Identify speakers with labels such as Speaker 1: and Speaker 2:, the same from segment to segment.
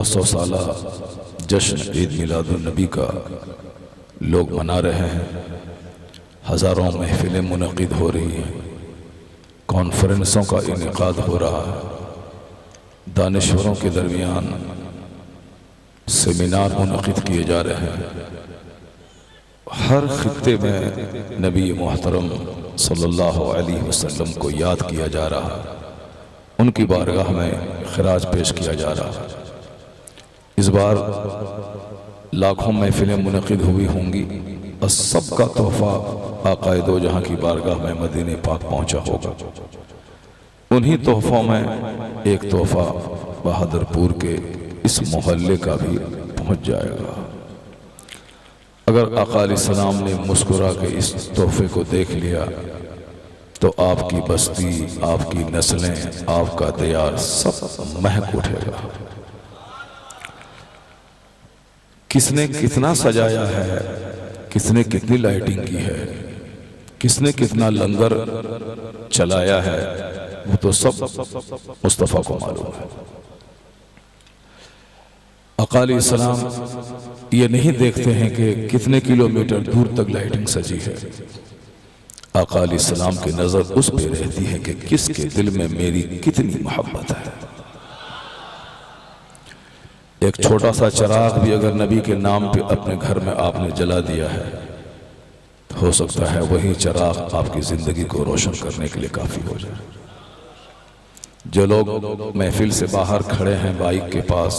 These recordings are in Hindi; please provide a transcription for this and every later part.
Speaker 1: 100 साला जश्न ईद मिलादुन्नबी का लोग मना रहे हैं। हज़ारों महफिलें मुनक़िद हो रही हैं, कॉन्फ्रेंसों का इनेकाद हो रहा है, दानिश्वरों के दरमियान सेमिनार मुनक़िद किए जा रहे हैं। हर खित्ते में नबी मोहतरम सल्लल्लाहु अलैहि वसल्लम को याद किया जा रहा है, उनकी बारगाह में खिराज पेश किया जा रहा है। इस बार लाखों महफिलें मुनक़िद हुई होंगी और सबका तोहफ़ा आक़ाए दो जहाँ की बारगाह में मदीने पाक पहुँचा होगा। उन्हीं तोहफ़ों में एक तोहफ़ा बहादुरपुर के इस मोहल्ले का भी पहुँच जाएगा। अगर आका अलैहिस्सलाम ने मुस्कुरा के इस तोहफ़े को देख लिया तो आपकी बस्ती, आपकी नस्लें, आपका दियार सब महक उठेगा। किसने कितना सजाया है, किसने कितनी लाइटिंग की है, किसने कितना लंगर चलाया है, वो तो सब मुस्तफ़ा को मालूम है। आका अलैहिस्सलाम ये नहीं देखते हैं कि कितने किलोमीटर दूर तक लाइटिंग सजी है। आका अलैहिस्सलाम की नज़र उस पे रहती है कि किसके दिल में मेरी कितनी मोहब्बत है। एक छोटा सा चिराग भी अगर नबी के नाम पे अपने घर में आपने जला दिया है, हो सकता है वही चिराग आपकी ज़िंदगी को रोशन करने के लिए काफ़ी हो जाए। जो लोग महफिल से बाहर खड़े हैं, बाइक के पास,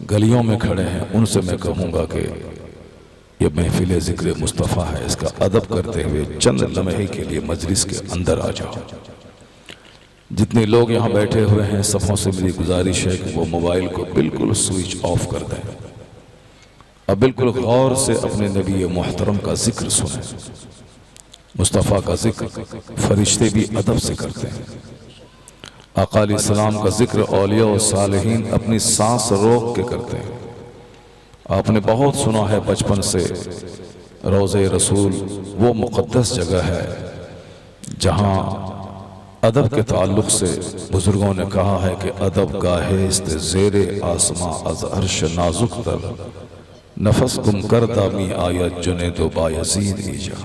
Speaker 1: गलियों में खड़े हैं, उनसे मैं कहूँगा कि ये महफिल ज़िक्र मुस्तफ़ा है, इसका अदब करते हुए चंद लम्हे के लिए मजलिस के अंदर आ जाओ। जितने लोग यहाँ बैठे हुए हैं, सबों से मेरी गुजारिश है कि वो मोबाइल को बिल्कुल स्विच ऑफ कर दें और बिल्कुल गौर से अपने नबी मोहतरम का जिक्र सुनें। मुस्तफ़ा का जिक्र फरिश्ते भी अदब से करते हैं। आका अलैहिस्सलाम का जिक्र औलिया और सालिहीन अपनी सांस रोक के करते हैं। आपने बहुत सुना है बचपन से, रोज़े रसूल वो मुक़द्दस जगह है जहाँ अदब के ताल्लुक़ से बुजुर्गों ने कहा है कि अदब गाहेस्त ज़ेरे आसमां अज़ अर्श नाजुक तर नफस गुम कर दामी आयत जुनैदो बायज़ीद ईजा।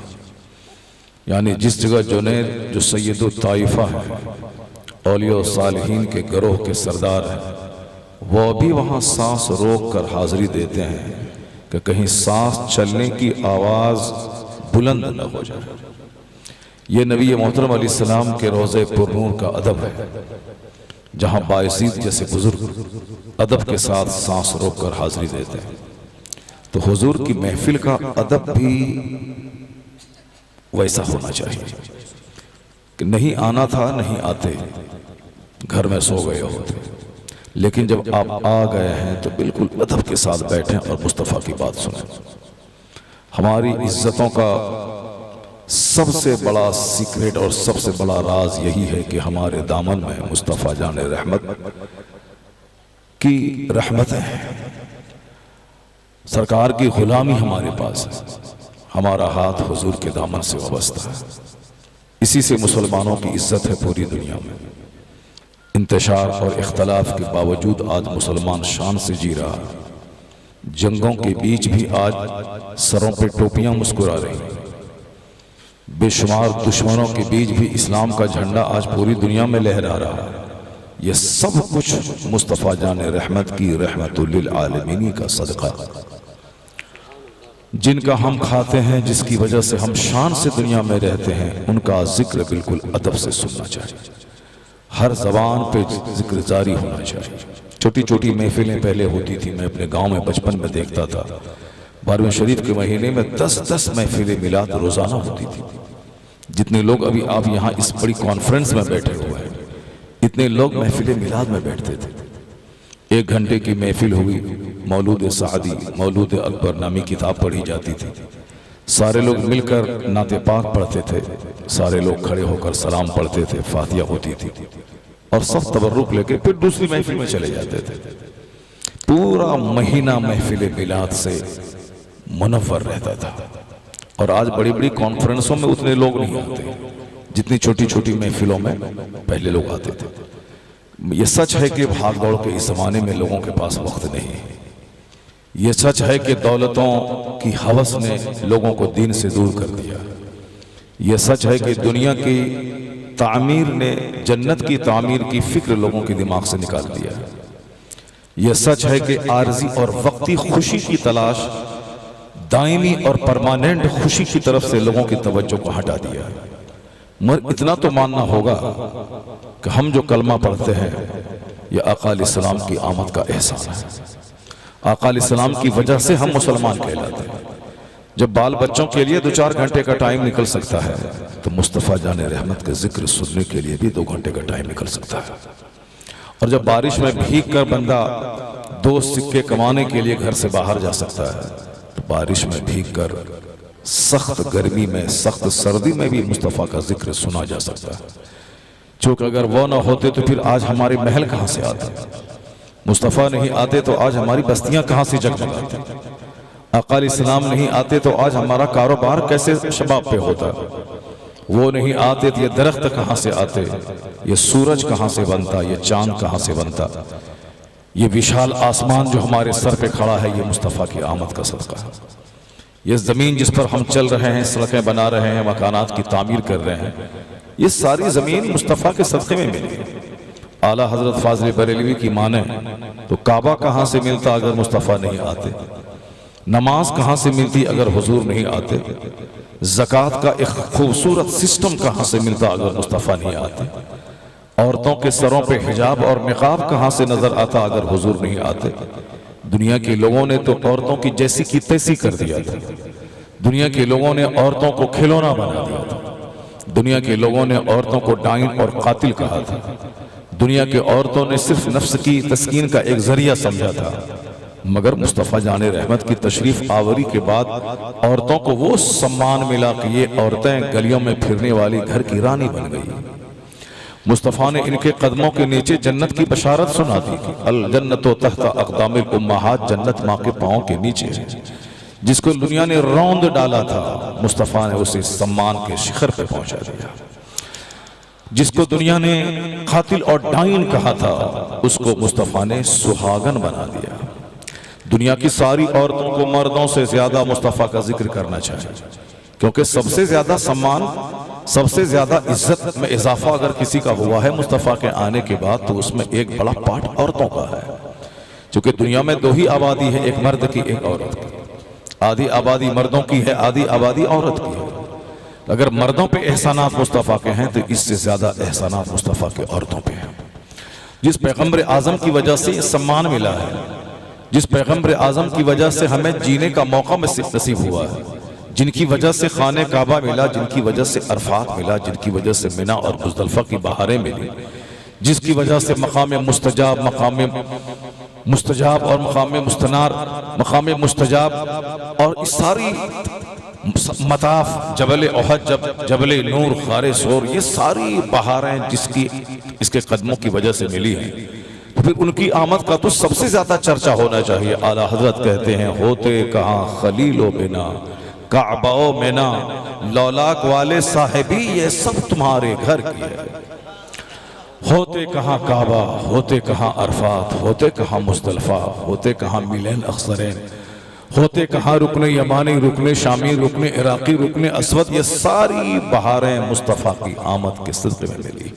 Speaker 1: यानी जिस जगह जुनैद जो सैयदो ताइफा है, औलिया सालिहीन के गरोह के सरदार हैं, वो भी वहाँ सांस रोक कर हाज़िरी देते हैं कि कहीं सांस चलने की आवाज़ बुलंद न हो जाए। ये नबी मोहतरम अलैहिस्सलाम के रोज़े पुरनूर का अदब है, जहाँ बायज़ीद जैसे बुजुर्ग अदब के साथ सांस रोक कर हाज़िरी देते हैं। तो हुजूर की महफिल का अदब भी वैसा होना चाहिए कि नहीं आना था, नहीं आते, घर में सो गए होते, लेकिन जब आप आ गए हैं तो बिल्कुल अदब के साथ बैठें और मुस्तफ़ा की बात सुनें। हमारी इज्जतों का सबसे बड़ा सीक्रेट और सबसे बड़ा राज यही है कि हमारे दामन में मुस्तफ़ा जाने रहमत की रहमत है। सरकार की गुलामी हमारे पास है, हमारा हाथ हुजूर के दामन से वाबस्ता है। इसी से मुसलमानों की इज्जत है पूरी दुनिया में। इंतशार और इख्तलाफ के बावजूद आज मुसलमान शान से जी रहा है। जंगों के बीच भी आज सरों पे टोपियां मुस्कुरा रही हैं। बेशुमार दुश्मनों के बीच भी इस्लाम का झंडा आज पूरी दुनिया में लहरा रहा है। यह सब कुछ मुस्तफ़ा जाने रहमत की रहमतुल लिल आलमीन का सदका, जिनका हम खाते हैं, जिसकी वजह से हम शान से दुनिया में रहते हैं, उनका जिक्र बिल्कुल अदब से सुनना चाहिए। हर जबान पे जिक्र जारी होना चाहिए। छोटी छोटी महफिलें पहले होती थी, मैं अपने गांव में बचपन में देखता था। 12वें शरीफ के महीने में 10-10 महफिलें मिलाद रोजाना होती थी। जितने लोग अभी आप यहाँ इस बड़ी कॉन्फ्रेंस में बैठे हुए हैं, इतने लोग महफिल मिलाद में बैठते थे। 1 घंटे की महफिल हुई, मौलूद सादी, मौलूद अकबर नामी किताब पढ़ी जाती थी। सारे लोग मिलकर नाते पाक पढ़ते थे, सारे लोग खड़े होकर सलाम पढ़ते थे, फातिहा होती थी और सब तबर्रुक लेके फिर दूसरी महफिल में चले जाते थे। पूरा महीना महफिल मिलाद से मुनव्वर रहता था। और आज बड़ी बड़ी कॉन्फ्रेंसों में उतने लोग नहीं आते जितनी छोटी छोटी महफिलों में पहले लोग आते थे। ये सच है कि भाग दौड़ के इस ज़माने में लोगों के पास वक्त नहीं है। ये सच है कि दौलतों की हवस ने लोगों को दीन से दूर कर दिया। ये सच है कि दुनिया की तामीर ने जन्नत की तामीर की फिक्र लोगों के दिमाग से निकाल दिया। यह सच है कि आरजी और वक्ती खुशी की तलाश दायमी और परमानेंट खुशी की तरफ से लोगों की तवज्जो को हटा दिया। मगर इतना तो मानना होगा कि हम जो कलमा पढ़ते हैं यह आका अलैहिस्सलाम की आमद का एहसान है। आका अलैहिस्सलाम की वजह से हम मुसलमान कहलाते हैं। जब बाल बच्चों के लिए 2-4 घंटे का टाइम निकल सकता है तो मुस्तफ़ा जाने रहमत के जिक्र सुनने के लिए भी 2 घंटे का टाइम निकल सकता है। और जब बारिश में भीग कर बंदा 2 सिक्के कमाने के लिए घर से बाहर जा सकता है तो बारिश में भीग कर सख्त गर्मी में सख्त सर्दी में भी मुस्तफ़ा का जिक्र सुना जा सकता है। चूँकि अगर वो ना होते तो फिर आज हमारे महल कहाँ से आते, मुस्तफ़ा नहीं आते तो आज हमारी बस्तियां कहाँ से जगमगाती, आका अलैहिस्सलाम नहीं आते तो आज हमारा कारोबार कैसे शबाब पे होता, वो नहीं आते तो ये दरख्त कहाँ से आते, ये सूरज कहाँ से बनता, ये चांद कहाँ से बनता, ये विशाल आसमान जो हमारे सर पे खड़ा है ये मुस्तफ़ा की आमद का सदका है। ये ज़मीन जिस पर हम चल रहे हैं, सड़कें बना रहे हैं, मकानात की तामीर कर रहे हैं, ये सारी ज़मीन मुस्तफ़ा के सदक़े में मिली। आला हज़रत फ़ाज़िल बरेलवी की माने तो काबा कहाँ से मिलता अगर मुस्तफ़ा नहीं आते, नमाज कहाँ से मिलती अगर हुजूर नहीं आते, ज़कात का एक खूबसूरत सिस्टम कहाँ से मिलता अगर मुस्तफ़ा नहीं आते, औरतों के सरों पे हिजाब और निकाब कहाँ से नजर आता अगर हुजूर नहीं आते। दुनिया के लोगों ने तो औरतों की जैसी की तैसी कर दिया था, दुनिया के लोगों ने औरतों को खिलौना बना दिया था, दुनिया के लोगों ने औरतों को डाइन और कातिल कहा था, दुनिया के औरतों ने सिर्फ नफ्स की तस्कीन का एक जरिया समझा था। मगर मुस्तफ़ा जाने रहमत की तशरीफ आवरी के बाद औरतों को वो सम्मान मिला कि ये औरतें गलियों में फिरने वाली घर की रानी बन गई। मुस्तफ़ा ने इनके कदमों के नीचे जन्नत की बशारत सुना दी कि अल जन्नतो तहता अक़दामिल उम्महात, जन्नत माँ के पाँव के नीचे है। जिसको दुनिया ने रौंद डाला था मुस्तफ़ा ने उसे सम्मान के शिखर पर पहुंचा दिया। जिसको दुनिया ने कातिल और डाइन कहा था उसको मुस्तफ़ा ने सुहागन बना दिया। दुनिया की सारी औरतों को मर्दों से ज्यादा मुस्तफ़ा का जिक्र करना चाहिए, क्योंकि सबसे ज्यादा सम्मान, सबसे ज्यादा इज्जत में इजाफा अगर किसी का हुआ है मुस्तफ़ा के आने के बाद तो उसमें एक बड़ा पार्ट औरतों का है। क्योंकि दुनिया में 2 ही आबादी है, एक मर्द की एक औरत की। आधी आबादी मर्दों की है, आधी आबादी औरत की है। अगर मर्दों पे एहसानात मुस्तफ़ा के हैं तो इससे ज्यादा एहसानात मुस्तफ़ा के औरतों पे हैं। जिस पैगम्बर आजम की वजह से ये सम्मान मिला है, जिस पैगम्बर आजम की वजह से हमें जीने का मौका नसीब हुआ है, जिनकी वजह से खाने काबा मिला, जिनकी वजह से अरफात मिला, जिनकी वजह से मिना और मुज़दलिफ़ा की बहारें मिली, जिसकी वजह से मकाम मुस्तजाब और मकाम मुस्तनार, मकाम मुस्तजाब और इस सारी मताफ, जबल ओहद, जबल नूर, खारे सोर, ये सारी बहारें जिसकी इसके कदमों की वजह से मिली हैं, तो फिर उनकी आमद का तो सबसे ज्यादा चर्चा होना चाहिए। आला हजरत कहते हैं होते कहाँ खलीलो बिना काबाओ मेना, लौलाक वाले साहिबी ये सब तुम्हारे घर की है। होते कहाँ काबा, होते कहाँ अरफात, होते कहाँ मुज़दलिफ़ा, होते कहाँ मिलन अख्सरैन, होते कहाँ रुकने यमानी, रुकने शामी, रुकने इराकी, रुकने असवद, ये सारी बहारें मुस्तफ़ा की आमद के सिलसिले में मिली।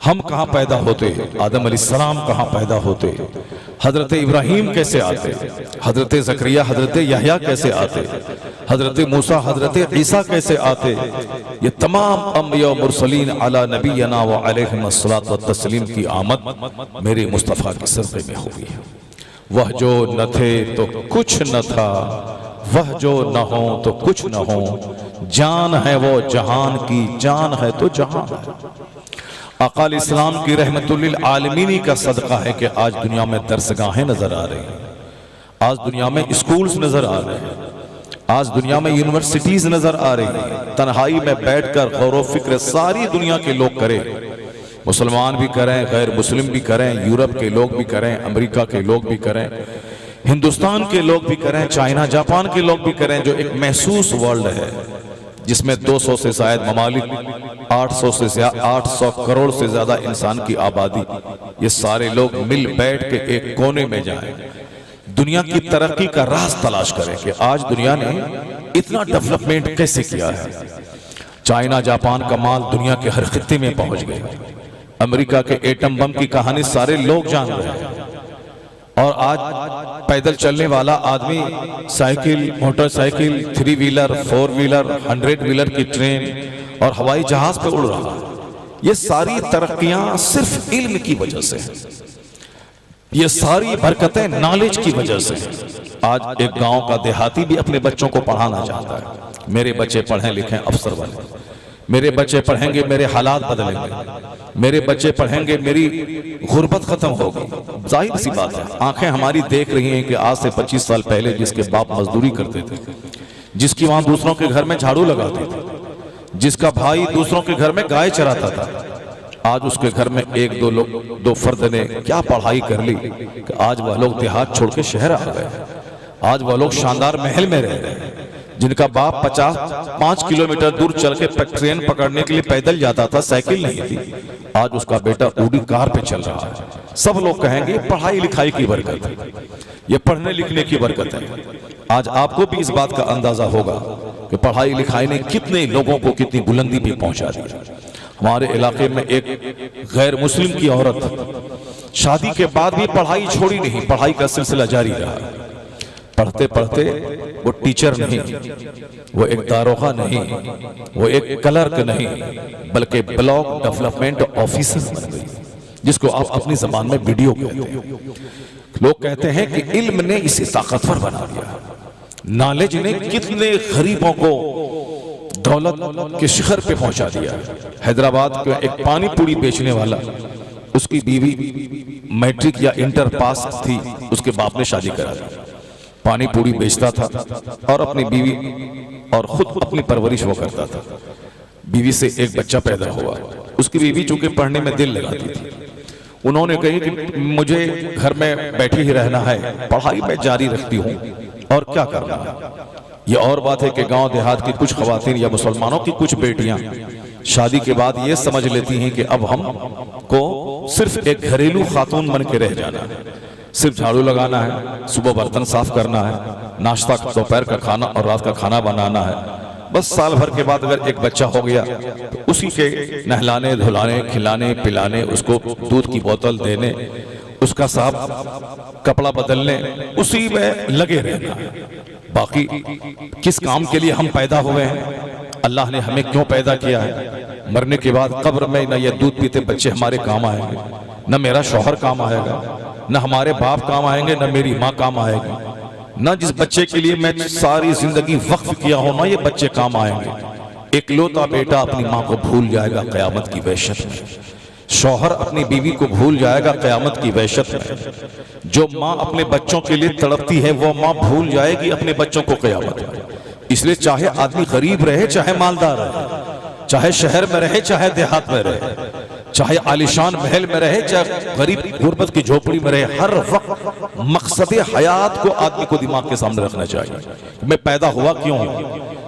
Speaker 1: हम कहाँ पैदा होते, आदम अलैहिस्सलाम कहाँ पैदा होते, हजरत इब्राहीम कैसे आते, हजरत ज़करिया, हजरत यहया कैसे आते, हजरत मूसा, हजरत ईसा कैसे आते, ये तमाम अंबिया व मुरसलीन अला नबीना व अलैहिस्सलातु व तस्लीम की आमद मेरे मुस्तफ़ा के सदक़े में हुई है। वह जो न थे तो कुछ न था, वह जो न हो तो कुछ न हो, जान है वो जहान की, जान है तो जहान है। आका अलैहिस्सलाम की रहमतुल्लिल आलमीनी का सदका है कि आज दुनिया में दरसगाहें नजर आ रही हैं, आज दुनिया में स्कूल्स नजर आ रहे हैं, आज दुनिया में यूनिवर्सिटीज नजर आ रही हैं। तन्हाई में बैठकर गौर व फिक्र सारी दुनिया के लोग करें, मुसलमान भी करें, गैर मुस्लिम भी करें, यूरोप के लोग भी करें, अमेरिका के लोग भी करें, हिंदुस्तान के लोग भी करें, चाइना जापान के लोग भी करें, जो एक महसूस वर्ल्ड है जिसमें 200 से शायद ममालिक, 800 करोड़ से ज्यादा इंसान की आबादी, ये सारे लोग मिल बैठ के एक कोने में जाएं, दुनिया की तरक्की का राज तलाश करें कि आज दुनिया ने इतना डेवलपमेंट कैसे किया है। चाइना जापान का माल दुनिया के हर खित्ते में पहुंच गया। अमेरिका के एटम बम की कहानी सारे लोग जान रहे हैं। और आज पैदल चलने वाला आदमी cycle, motorcycle, 3 wheeler, 4 wheeler, 100 wheeler की ट्रेन और हवाई जहाज पे उड़ रहा है। ये सारी तरक्कियां सिर्फ इल्म की वजह से, ये सारी बरकतें नॉलेज की वजह से। आज एक गांव का देहाती भी अपने बच्चों को पढ़ाना चाहता है, मेरे बच्चे पढ़ें लिखें अफसर बने, मेरे बच्चे पढ़ेंगे मेरे हालात बदलेंगे, मेरे बच्चे पढ़ेंगे मेरी गुर्बत खत्म होगी। जाहिर सी बात है, आंखें हमारी देख रही हैं कि आज से 25 साल पहले जिसके बाप मजदूरी करते थे, जिसकी वहां दूसरों के घर में झाड़ू लगाते थे, जिसका भाई दूसरों के घर में गाय चराता था, आज उसके घर में एक दो फर्द ने क्या पढ़ाई कर ली कि आज वह लोग देहात छोड़ के शहर आ गए। आज वह लोग शानदार महल में रह रहे हैं। जिनका बाप 5 किलोमीटर दूर चल के ट्रेन पकड़ने के लिए पैदल जाता था, साइकिल नहीं थी, आज उसका बेटा ऊडी कार पे चल रहा है। सब लोग कहेंगे पढ़ाई लिखाई की बरकत है, ये पढ़ने लिखने की बरकत है। आज आपको भी इस बात का अंदाजा होगा कि पढ़ाई लिखाई ने कितने लोगों को कितनी बुलंदी पे पहुंचा दिया। हमारे इलाके में एक गैर मुस्लिम की औरत शादी के बाद भी पढ़ाई छोड़ी नहीं, पढ़ाई का सिलसिला जारी रहा। पढ़ते पढ़ते वो टीचर नहीं, वो एक दारोगा नहीं, वो एक क्लर्क नहीं, बल्कि ब्लॉक डेवलपमेंट ऑफिसर बन गई, जिसको आप अपनी जबान में वीडियो कहते हैं। लोग कहते हैं कि इल्म ने इसे ताकतवर बना दिया। नॉलेज ने कितने गरीबों को दौलत के शिखर पे पहुंचा दिया। हैदराबाद का एक पानी पूरी बेचने वाला, उसकी बीवी मैट्रिक या इंटर पास थी, उसके बाप ने शादी करा दी। पानी पूरी बेचता था और अपनी बीवी और खुद अपनी परवरिश वो करता था। बीवी से एक बच्चा पैदा हुआ। उसकी बीवी चूंकि पढ़ने में दिल लगाती थी, उन्होंने कही कि मुझे घर में बैठी ही रहना है, पढ़ाई में जारी रखती हूँ और क्या करना है। ये और बात है कि गांव देहात की कुछ खवातीन या मुसलमानों की कुछ बेटियां शादी के बाद ये समझ लेती हैं कि अब हम को सिर्फ एक घरेलू खातून बन के रह जाना है, सिर्फ झाड़ू लगाना है, सुबह बर्तन साफ करना है, नाश्ता दोपहर का खाना और रात का खाना बनाना है। बस साल भर के बाद अगर एक बच्चा हो गया तो उसी के नहलाने धुलाने खिलाने पिलाने, उसको दूध की बोतल देने, उसका साफ कपड़ा बदलने, उसी में लगे रहना। बाकी किस काम के लिए हम पैदा हुए हैं, अल्लाह ने हमें क्यों पैदा किया है, मरने के बाद कब्र में न ये दूध पीते बच्चे हमारे काम आएंगे, न मेरा शौहर काम आएगा, न हमारे बाप काम आएंगे, न मेरी माँ काम आएगी, न जिस बच्चे के लिए मैं सारी जिंदगी वक्फ किया हूं ना ये बच्चे काम आएंगे। इकलौता बेटा अपनी माँ को भूल जाएगा क़यामत की वहशत में, शौहर अपनी बीवी को भूल जाएगा क़यामत की वहशत में। जो माँ अपने बच्चों के लिए तड़पती है वो माँ भूल जाएगी अपने बच्चों को क़यामत में। इसलिए चाहे आदमी गरीब रहे चाहे मालदार रहे, चाहे शहर में रहे चाहे देहात में रहे, चाहे आलिशान महल में रहे चाहे गरीब गुर्बत की झोपड़ी में रहे, हर वक्त मकसद हयात को आदमी को दिमाग के सामने रखना चाहिए। मैं पैदा हुआ क्यों हूं?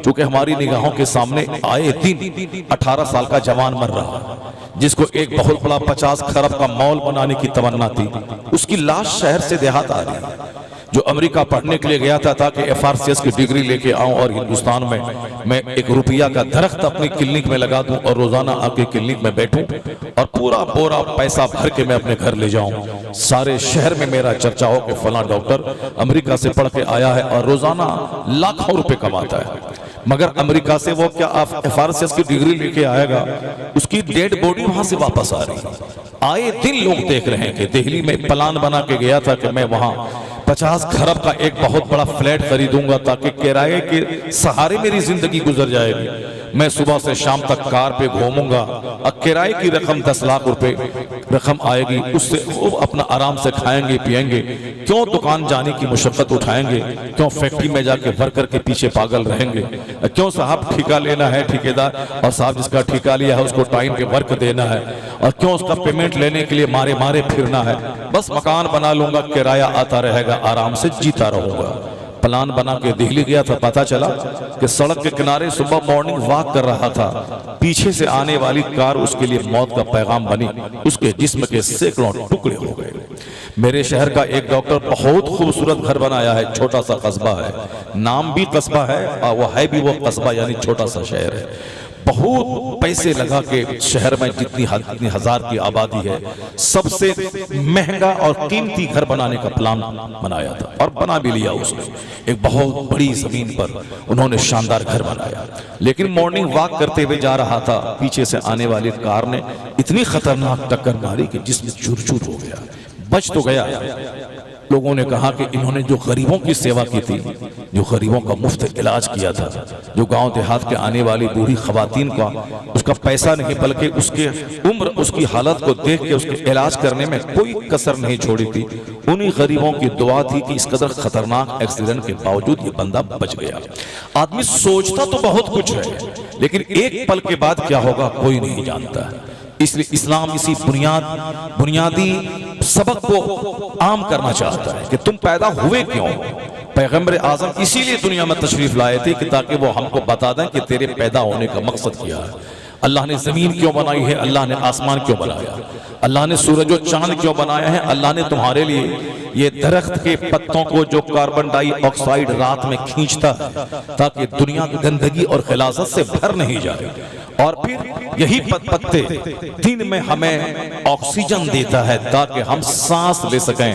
Speaker 1: क्योंकि हमारी निगाहों के सामने आए दिन 18 साल का जवान मर रहा, जिसको एक बहुत बड़ा 50 खरब का मॉल बनाने की तमन्ना थी, उसकी लाश शहर से देहात आ रही है। जो अमेरिका पढ़ने के लिए गया था ताकि FRCS की डिग्री लेके आऊं और हिंदुस्तान में मैं एक रुपया का दरख्त अपनी क्लिनिक में लगा दूं और रोजाना आके क्लिनिक में बैठूं और पूरा बोरा पैसा भर के मैं अपने घर ले जाऊं, सारे शहर में मेरा चर्चा हो कि फला डॉक्टर अमेरिका से पढ़ के आया है और रोजाना लाखों रुपए कमाता है। मगर अमेरिका से वो क्या FRCS की डिग्री लेके आएगा, उसकी डेड बॉडी वहां से वापस आ रही है। आए दिन लोग देख रहे हैं कि दिल्ली में प्लान बना के गया था कि मैं वहां 50 खरब का एक बहुत बड़ा फ्लैट खरीदूंगा ताकि किराए के सहारे मेरी जिंदगी गुजर जाएगी। मैं सुबह से शाम तक कार पे घूमूंगा और किराए की रकम 10 लाख रुपए रकम आएगी, उससे खूब अपना आराम से खाएंगे पिएंगे। क्यों दुकान जाने की मुशक्कत उठाएंगे, क्यों फैक्ट्री में जाके वर्कर के पीछे पागल रहेंगे, क्यों साहब ठेका लेना है ठेकेदार और साहब जिसका ठेका लिया है उसको टाइम पे वर्क देना है और क्यों उसका पेमेंट लेने के लिए मारे मारे फिरना है। बस मकान बना लूंगा, किराया आता रहेगा, आराम से जीता रहूंगा। प्लान बना के दिल्ली गया था, पता चला कि सड़क के किनारे सुबह मॉर्निंग वॉक कर रहा था, पीछे से आने वाली कार उसके लिए मौत का पैगाम बनी, उसके जिस्म के सैकड़ों टुकड़े हो गए। मेरे शहर का एक डॉक्टर बहुत खूबसूरत घर बनाया है, छोटा सा कस्बा है, नाम भी कस्बा है और वो है भी वो कस्बा यानी छोटा सा शहर है। बहुत पैसे लगा के शहर में जितनी हजार की आबादी है सबसे महंगा और कीमती घर बनाने का प्लान बनाया था और बना भी लिया उसने। एक बहुत बड़ी जमीन पर उन्होंने शानदार घर बनाया, लेकिन मॉर्निंग वॉक करते हुए जा रहा था, पीछे से आने वाली कार ने इतनी खतरनाक टक्कर मारी कि जिसमें चूर-चूर हो गया, बच तो गया। लोगों ने कहा कि इन्होंने जो गरीबों की सेवा की थी, जो गरीबों का मुफ्त इलाज किया था, जो गांव देहात के आने वाली बूढ़ी खवातीन का उसका पैसा नहीं बल्कि उसके उम्र उसकी हालत को देख के उसके इलाज करने में कोई कसर नहीं छोड़ी थी, उन्हीं गरीबों की दुआ थी कि इस कदर खतरनाक एक्सीडेंट के बावजूद ये बंदा बच गया। आदमी सोचता तो बहुत कुछ है, लेकिन एक पल के बाद क्या होगा कोई नहीं जानता। इसलिए इस्लाम इसी बुनियादी सबक को आम करना चाहता है कि तुम पैदा हुए क्यों। पैगंबर आजम इसीलिए दुनिया में तशरीफ लाए थे कि ताकि वो हमको बता दें कि तेरे पैदा होने का मकसद क्या है। अल्लाह ने जमीन क्यों बनाई है, अल्लाह ने आसमान क्यों बनाया, अल्लाह ने सूरज और चांद क्यों बनाया है, अल्लाह ने तुम्हारे लिए ये दरख्त के पत्तों को जो कार्बन डाइऑक्साइड रात में खींचता है ताकि दुनिया की गंदगी और खिलाफत से भर नहीं जाए, और फिर यही पत्ते दिन में हमें ऑक्सीजन देता है ताकि हम सांस ले सकें,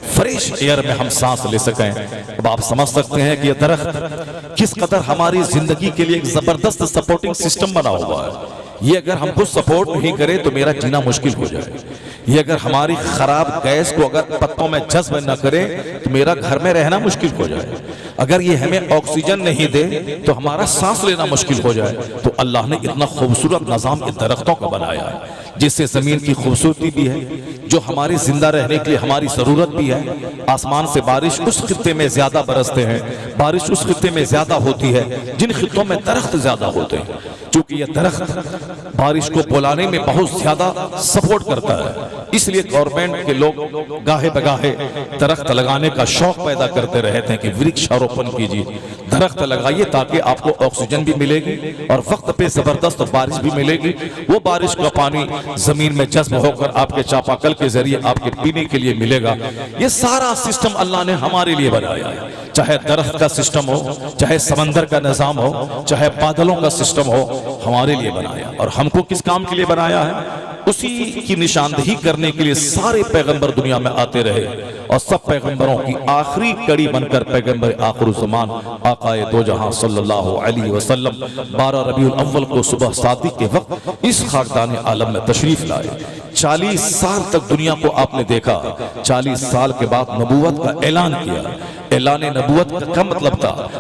Speaker 1: फ्रेश एयर में हम सांस ले सकें। अब आप समझ सकते हैं कि यह दरख्त किस कदर हमारी जिंदगी के लिए एक जबरदस्त सपोर्टिंग सिस्टम बना हुआ है। ये अगर हमको सपोर्ट नहीं करे तो मेरा जीना मुश्किल हो जाए। ये अगर हमारी खराब गैस को अगर पत्तों में जज्ब न करे तो मेरा घर में रहना मुश्किल हो जाए। अगर ये हमें ऑक्सीजन नहीं दे तो हमारा सांस लेना मुश्किल हो जाए। तो अल्लाह ने इतना खूबसूरत निजाम इन दरख्तों का बनाया है जिससे जमीन की खूबसूरती भी है, जो हमारी जिंदा रहने के लिए हमारी जरूरत भी है। आसमान से बारिश उस खित्ते में ज्यादा बरसते हैं, बारिश उस खित्ते में ज्यादा होती है जिन खित्तों में दरख्त ज्यादा होते हैं, क्योंकि यह दरख्त बारिश को बुलाने में बहुत ज्यादा सपोर्ट करता है। इसलिए गवर्नमेंट के लोग गाहे बगाहे दरख्त लगाने का शौक पैदा करते रहते हैं कि वृक्षारोपण कीजिए, दरख्त लगाइए ताकि आपको ऑक्सीजन भी मिलेगी और वक्त पे जबरदस्त बारिश भी मिलेगी। वो बारिश का पानी जमीन में जज्ब होकर आपके चापाकल के जरिए आपके पीने के लिए मिलेगा। ये सारा सिस्टम अल्लाह ने हमारे लिए बनाया है, चाहे दरख्त का सिस्टम हो, चाहे समंदर का निजाम हो, चाहे बादलों का सिस्टम हो, हमारे लिए बनाया। और हमको किस काम के लिए बनाया है? उसी की निशानदेही करने के लिए सारे पैगंबर दुनिया में आते रहे और सब पैगंबरों की आखिरी कड़ी बनकर पैगंबर आखिरुज़्ज़मान आकाए दो जहां सल्लल्लाहु अलैहि वसल्लम 12 रबीउल अव्वल को सुबह सादिक के वक्त इस खाकदान आलम में तशरीफ लाए। 40 साल तक दुनिया को आपने देखा, 40 साल के बाद नबूवत का ऐलान किया। ऐलान नबूवत का क्या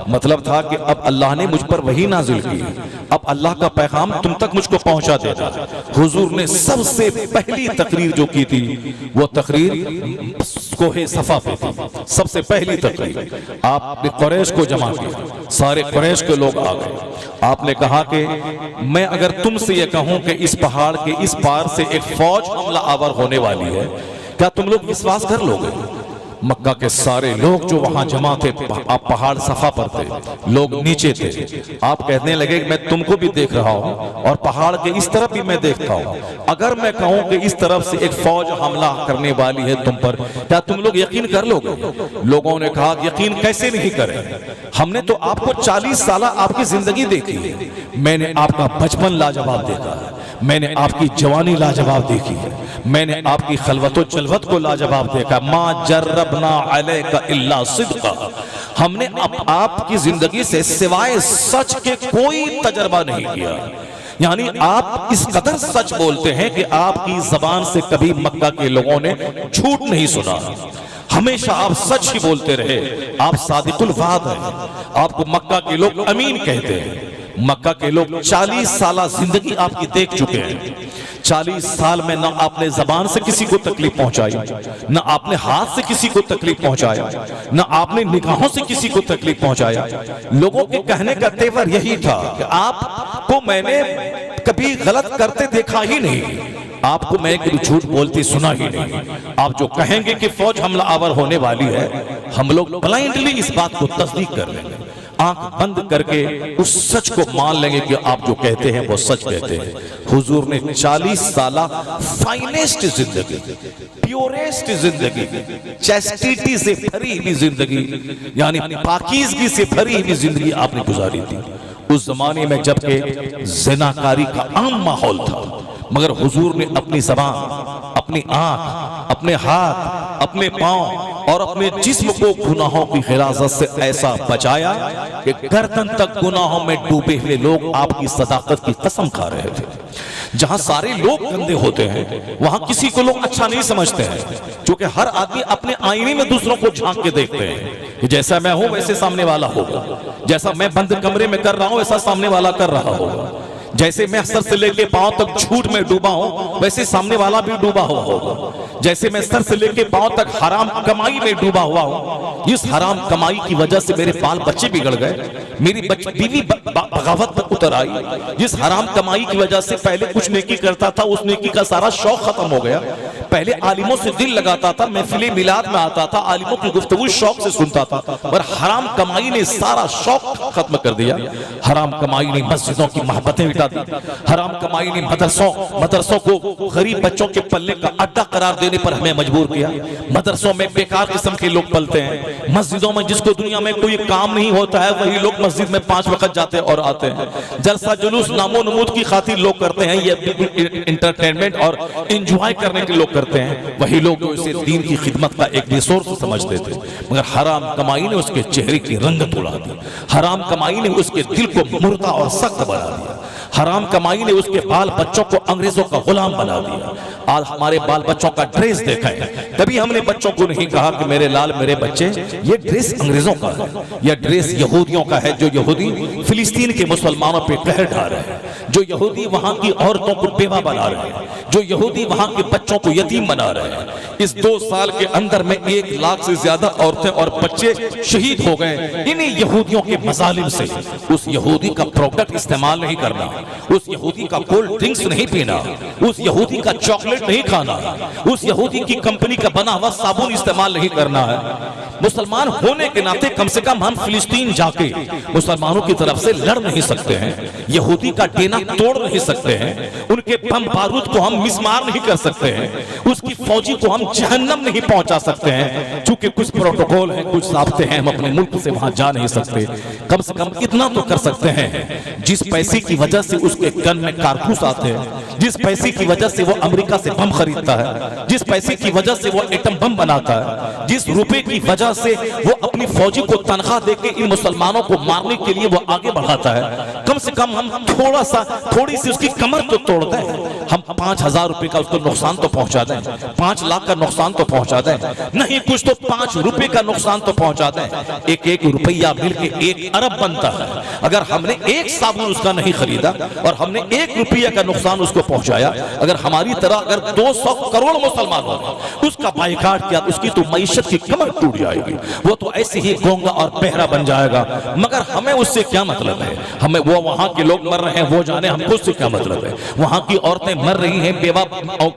Speaker 1: मतलब था कि अब अल्लाह ने मुझ पर वही नाजिल की, अब अल्लाह का पैगाम तुम तक मुझको पहुंचा देता। हुजूर ने सबसे पहली तकरीर जो की थी वो तकरीर कोहे सफा पे थी। सबसे पहली तकरीर आपने कुरैश को जमा किया, सारे कुरैश के लोग आ गए। आपने कहा कि मैं अगर तुमसे ये कहूं कि इस पहाड़ के इस पार से एक फौज हमला आवर होने वाली है, क्या तुम लोग विश्वास कर लोगे? मक्का के सारे लोग जो वहां जमा थे, आप पहाड़ सफा पर थे, लोग नीचे थे। आप कहने लगे मैं तुमको भी देख रहा हूं और पहाड़ के इस तरफ भी मैं देखता हूं, अगर मैं कहूं कि इस तरफ से एक फौज हमला करने वाली है तुम पर, क्या तुम लोग यकीन कर लोगे? लोगों ने कहा यकीन कैसे नहीं करें, हमने तो आपको 40 साल आपकी जिंदगी देखी है, मैंने आपका बचपन लाजवाब देखा है, मैंने आपकी जवानी लाजवाब देखी है, मैंने आपकी खलवतो जलवत को लाजवाब देखा। माँ जर्रबना अलैका इल्ला सिद्का, हमने आपकी जिंदगी से सिवाय सच के कोई तजर्बा नहीं किया। यानी आप इस कदर सच बोलते हैं कि आपकी जबान से कभी मक्का के लोगों ने झूठ नहीं सुना, हमेशा आप सच ही बोलते रहे, आप सादिकुल वाद हैं, आपको मक्का के लोग अमीन कहते हैं। मक्का के लोग 40 साल जिंदगी आपकी देख चुके हैं। 40 साल में ना आपने जबान से किसी को तकलीफ पहुंचाई, ना आपने हाथ से किसी को तकलीफ पहुंचाया, ना आपने निगाहों से किसी को तकलीफ पहुंचाया। लोगों के कहने का तेवर यही था कि आपको मैंने कभी गलत करते देखा ही नहीं, आपको मैं कभी झूठ बोलते सुना ही नहीं। आप जो कहेंगे कि फौज हमला आवर होने वाली है, हम लोग ब्लाइंडली इस बात को तस्दीक कर लेंगे, आंख बंद करके उस सच को मान लेंगे कि आप जो कहते हैं वो सच कहते हैं। हुजूर ने 40 साला फाइनेस्ट जिंदगी, प्योरेस्ट जिंदगी, चैस्टिटी से भरी हुई जिंदगी, यानी पाकीज़गी से भरी हुई जिंदगी आपने गुजारी थी। उस जमाने में जबकि ज़िनाकारी का आम माहौल था, मगर हुजूर ने अपनी ज़बान, अपनी आंख, अपने हाथ, अपने पांव और अपने जिस्म को गुनाहों की हिरासत से ऐसा बचाया कि गर्दन तक गुनाहों में डूबे हुए लोग आपकी सदाकत की कसम खा रहे थे। जहां सारे लोग गंदे होते हैं वहां किसी को लोग अच्छा नहीं समझते हैं, क्योंकि हर आदमी अपने आईने में दूसरों को झांक के देखते हैं कि जैसा मैं हूं वैसे सामने वाला होगा, जैसा मैं बंद कमरे में कर रहा हूं वैसा सामने वाला कर रहा होगा, जैसे मैं सर से लेके पांव तक झूठ में डूबा हूं वैसे सामने वाला भी डूबा हुआ होगा, जैसे मैं सर से लेके पांव तक हराम कमाई में डूबा हुआ हूं, इस हराम कमाई की वजह से मेरे बाल बच्चे बिगड़ गए, मेरी बीवी बगावत पर उतर आई, जिस हराम कमाई की वजह से पहले कुछ नेकी करता था उस नेकी का सारा शौक खत्म हो गया, पहले आलिमों से दिल लगाता था, महफिले मिलाद में आता था, आलिमों की गुफ्तगू शौक से सुनता था, पर हराम कमाई ने सारा शौक खत्म कर दिया। हराम कमाई ने मस्जिदों की मोहब्बतें मिटा दी, हराम कमाई ने मदरसों को गरीब बच्चों के पल्ले का अड्डा करार देने पर हमें मजबूर किया। मदरसों में बेकार किस्म के लोग पलते हैं, मस्जिदों में जिसको दुनिया में कोई काम नहीं होता है वही लोग मस्जिद में 5 वक्त जाते और आते हैं, जलसा जुलूस नामो नमूद की खातिर लोग करते हैं, ये इंटरटेनमेंट और एंजॉय करने के लोग करते हैं, वही लोग जो इसे दीन की खिदमत का एक रिसोर्स समझते थे, मगर हराम कमाई ने उसके चेहरे की रंगत उड़ा दी, हराम कमाई ने उसके दिल को मुर्दा और सख्त बना दिया, हराम कमाई ने उसके बाल बच्चों को अंग्रेजों का गुलाम बना दिया। आज हमारे बाल बच्चों का ड्रेस देखा है, कभी हमने बच्चों को नहीं कहा कि मेरे लाल मेरे बच्चे ये ड्रेस अंग्रेजों का है, यह ड्रेस यहूदियों का है, जो यहूदी फिलिस्तीन के मुसलमानों पे कहर ढा रहे हैं, जो यहूदी वहां की औरतों को बेवा बना रहे हैं, जो यहूदी वहां के बच्चों को यतीम बना रहे हैं। इस 2 साल के अंदर में 1 लाख से ज्यादा औरतें और बच्चे शहीद हो गए इन्हीं यहूदियों के मजालिम से। उस यहूदी का प्रोडक्ट इस्तेमाल नहीं करना, उस यहूदी का कोल्ड ड्रिंक्स नहीं पीना, उस यहूदी का चॉकलेट नहीं खाना, उस यहूदी की कंपनी का बना हुआ साबुन इस्तेमाल नहीं करना है। मुसलमान होने के नाते कम से कम हम फिलिस्तीन जाके मुसलमानों की तरफ से लड़ नहीं सकते हैं, यहूदी का डेना तोड़ नहीं सकते हैं, उनके बम बारूद को हम मिसमार नहीं कर सकते हैं, उसकी फौजी को हम जहन्नम नहीं पहुंचा सकते हैं, क्योंकि कुछ प्रोटोकॉल हैं, कुछ ज़ाब्ते हैं, हम अपने मुल्क से वहां जा नहीं सकते। कम से कम इतना तो कर सकते हैं, जिस पैसे की वजह से उसके गन में कारतूस आते हैं, जिस पैसे की वजह से वो अमेरिका से बम खरीदता है, जिस पैसे की वजह से वो एटम बम बनाता है, जिस रुपए की वजह से वो अपनी फौजी को तनख्वाह देके इन मुसलमानों को मारने के लिए वो आगे बढ़ाता है, कम से कम हम थोड़ी सी उसकी कमर तो तोड़ दें, हम 5000 रुपए का उसको नुकसान तो पहुंचा दें, 5 लाख का नुकसान तो पहुंचा दें, नहीं कुछ तो 5 रुपए का नुकसान तो पहुंचा दें। एक रुपया मिलके 1 अरब बनता है। अगर हमने 1 साबुन उसका नहीं खरीदा और हमने 1 रुपया का नुकसान उसको पहुंचाया, अगर हमारी तरह अगर 200 करोड़ मुसलमान हो उसका बाइकाट किया, उसकी तो मईशत की कमर टूट जाएगी, वो तो ऐसे ही गोंगा और बहरा बन जाएगा। मगर हमें उससे क्या मतलब है, हमें वो वहां के लोग मर रहे हैं वो जाने, हमको उससे क्या मतलब है। वहां की औरतें मर रही हैं बेवा,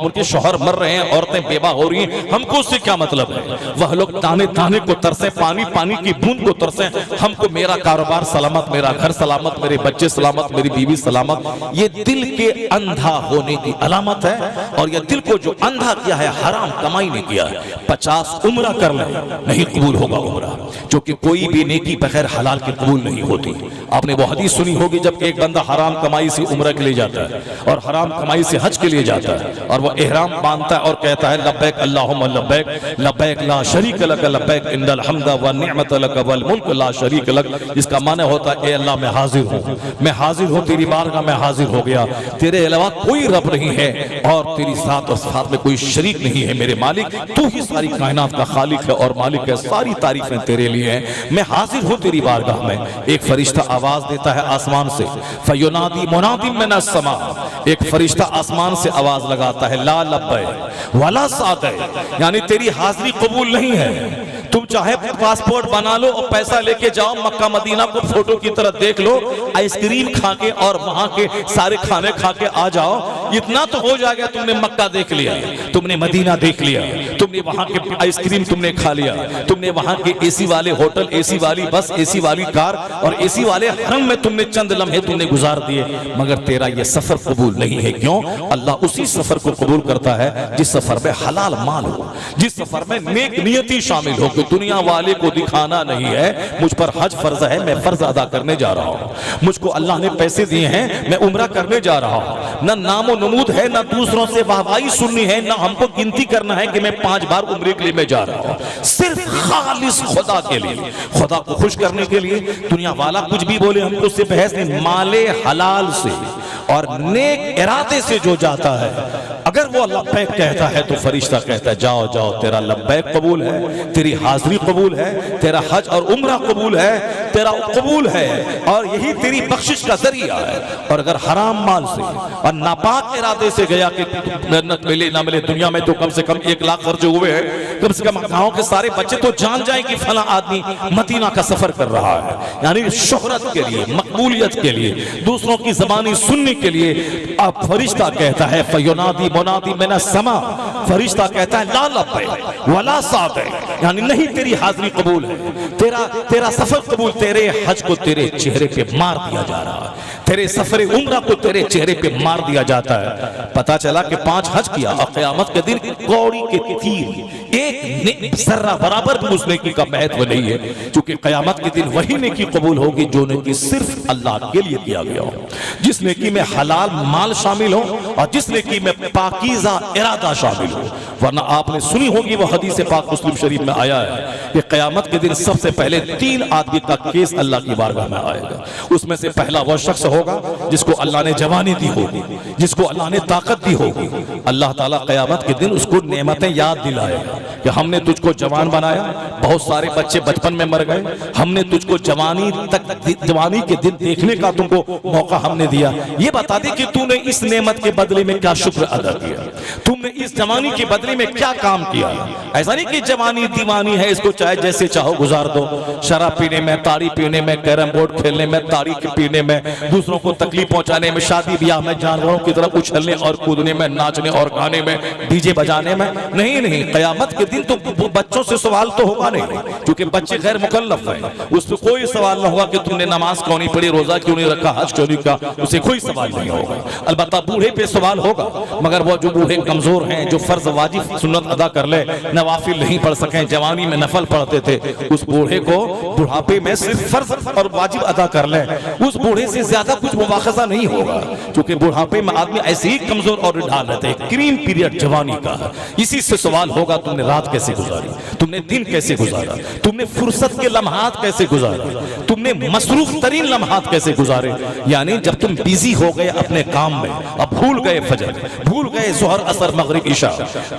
Speaker 1: उनके शौहर मर रहे हैं, औरतें बेवा हो रही हैं, हमको उससे क्या मतलब है। वह लोग दाने दाने को तरसे, पानी पानी की बूंद को तरसे, हमको मेरा कारोबार सलामत, मेरा घर सलामत, मेरे बच्चे सलामत, मेरी बीवी सलामत। ये दिल के अंधा होने की अलामत है, और ये दिल को जो अंधा किया है हराम कमाई ने किया है। 50 उम्रा कर ले, नहीं कबूल होगा उम्रा, क्योंकि कोई भी नेकी बगैर हलाल के कबूल नहीं होती। आपने वो हदीस सुनी होगी, जब एक बंदा हराम कमाई से उम्रा के लिए जाता है और हराम कमाई से हज के लिए जाता है, और वो इहराम बांधता है और कहता है लब्बैक अल्लाहुम्मा लब्बैक, लब्बैक ला शरीक लक लब्बैक इन्नल हम्दा व निअमत लक वल मुल्क ला शरीक लक। इसका माने होता है, ए अल्लाह मैं हाजिर हूँ, मैं हाजिर हूँ तेरी बारगाह में, हाजिर हो गया, तेरे अलावा कोई रब नहीं है और तेरी साथ और साथ में कोई शरीक नहीं है, मेरे मालिक तू ही सारी कायनात का खालिक है और मालिक है, सारी तारीफें तेरे लिए हैं, मैं हाजिर हूँ तेरी बारगाह में। एक फरिश्ता आवाज देता है आसमान से, फयुनादी मुनादी मिनस समा, एक फरिश्ता आसमान से आवाज लगाता है, ला लब्बै वला सादै, यानी तेरी हाजिरी कबूल नहीं है। तुम चाहे पासपोर्ट बना लो और पैसा लेके जाओ मक्का मदीना को फोटो की तरह देख लो, आइसक्रीम खा के और वहां के सारे खाने खा के आ जाओ, इतना तो हो जाएगा, तुमने मक्का देख लिया, तुमने मदीना देख लिया, तुमने वहां के आइसक्रीम तुमने खा लिया, तुमने वहां के एसी वाले होटल, एसी वाली बस, एसी वाली कार और एसी वाले हरम में तुमने चंद लम्हे तुमने गुजार दिए, मगर तेरा ये सफर कबूल नहीं है। क्यों? अल्लाह उसी सफर को कबूल करता है जिस सफर में हलाल माल हो, जिस सफर में नेक नियति शामिल हो कि दुनिया वाले को दिखाना नहीं है मुझ पर हज फर्ज है, मैं फर्ज अदा करने जा रहा हूं, मुझको अल्लाह ने पैसे दिए हैं, मैं उम्रा करने जा रहा हूं, ना नामो नमूद है, ना दूसरों से वाहवाही सुननी है, ना हमको गिनती करना है कि मैं 5 बार उम्रे के लिए मैं जा रहा हूं, सिर्फ खालिस खुदा के लिए, खुदा को खुश करने के लिए। दुनिया वाला कुछ भी बोले हमको उससे बहस नहीं, माले हलाल से और नेक इरादे से जो जाता है, अगर वो लब्बैक कहता है तो फरिश्ता कहता है जाओ जाओ, तेरा लब्बैक कबूल है, तेरी हाजिरी कबूल है, तेरा हज और उम्रा कबूल है, तेरा कबूल है और यही तेरी बख्शिश का जरिया है। और अगर हराम माल से और नापाक इरादे से गया कि जन्नत मिले ना मिले, दुनिया में तो कम से कम 1 लाख खर्च हुए हैं, कम से कम गांव के सारे बच्चे तो जान जाए कि फला आदमी मदीना का सफर कर रहा है, यानी शोहरत के लिए, मकबूलियत के लिए, दूसरों की ज़बानी सुनने के लिए। अब फरिश्ता कहता है फयुनादी मुनादी मिना समा, फरिश्ता कहता है ला लब्बैक वला सादैक, यानी नहीं तेरी हाजिरी कबूल है, तेरा सफर कबूल, तेरे हज को तेरे चेहरे पे मार दिया जा रहा है, तेरे सफर उम्रा को तेरे चेहरे पे मार दिया जाता है। पता चला कि 5 हज किया और क़यामत के दिन कौड़ी के तीर एक जर्रा बराबर भी उस नेकी का महत्व नहीं है, क्योंकि क़यामत के दिन वही नेकी कबूल होगी जो नेकी सिर्फ अल्लाह के लिए किया गया हो, जिस नेकी में हलाल माल शामिल हो और जिस नेकी में पाकीज़ा इरादा शामिल हो। वरना आपने सुनी होगी वो हदीस पाक मुस्लिम शरीफ में आया है कि क़यामत के दिन सबसे पहले 3 आदमी का केस अल्लाह की बारगाह में आएगा। उसमें से पहला वो शख्स होगा जिसको अल्लाह ने जवानी दी होगी, जिसको अल्लाह ने ताकत दी होगी। अल्लाह ताला क़यामत के दिन उसको नेमतें याद दिलाएगा कि हमने तुझको जवान बनाया, बहुत सारे बच्चे बचपन में मर गए, हमने तुझको जवानी के दिन देखने का तुमको मौका हमने दिया, ये बता दे कि तूने इस नेमत के बदले में क्या शुक्र अदा किया, तुमने इस जवानी के बदले में क्या काम किया। ऐसा नहीं कि जवानी दीवानी है, इसको चाहे जैसे चाहो गुजार दो, शराब पीने में, ताड़ी पीने में, कैरम बोर्ड खेलने में, ताड़ी पीने में, दूसरों को तकलीफ पहुंचाने में, शादी ब्याह में जानवरों की तरफ उछलने और कूदने में, नाचने और गाने में, डीजे बजाने में। नहीं नहीं, क़यामत के दिन तो बच्चों से सवाल तो होगा नहीं, क्योंकि बच्चे गैर मुकल्लफ हैं, उससे कोई सवाल ना होगा कि तुमने नमाज क्यों नहीं पढ़ी, रोजा क्यों नहीं रखा, हज क्यों नहीं किया, उसे कोई सवाल नहीं होगा। अलबत्ता बूढ़े पे सवाल होगा, मगर वो जो बूढ़े कमजोर हैं, जो फर्ज वाजिब सुन्नत अदा कर ले, नवाफिल नहीं पढ़ सके, जवानी में नफल पढ़ते थे, उस बूढ़े को बुढ़ापे में सिर्फ फर्ज और वाजिब अदा कर ले, उस बूढ़े से ज्यादा कुछ मुवाखजा नहीं होगा, क्योंकि बुढ़ापे में आदमी ऐसे ही कमजोर और ढाल रहते हैं। क्रीम पीरियड जवानी का है, इसी से सवाल होगा तुमने रात कैसे गुजारी, तुमने दिन कैसे गुजारा, तुमने फुर्सत के लम्हात कैसे गुजारे, तुमने मसरूफ तरीन लम्हात कैसे गुजारे। यानी जब तुम बिजी हो गए अपने काम में, अब भूल गए फजर, भूल गए जोहर असर मगरिब इशा,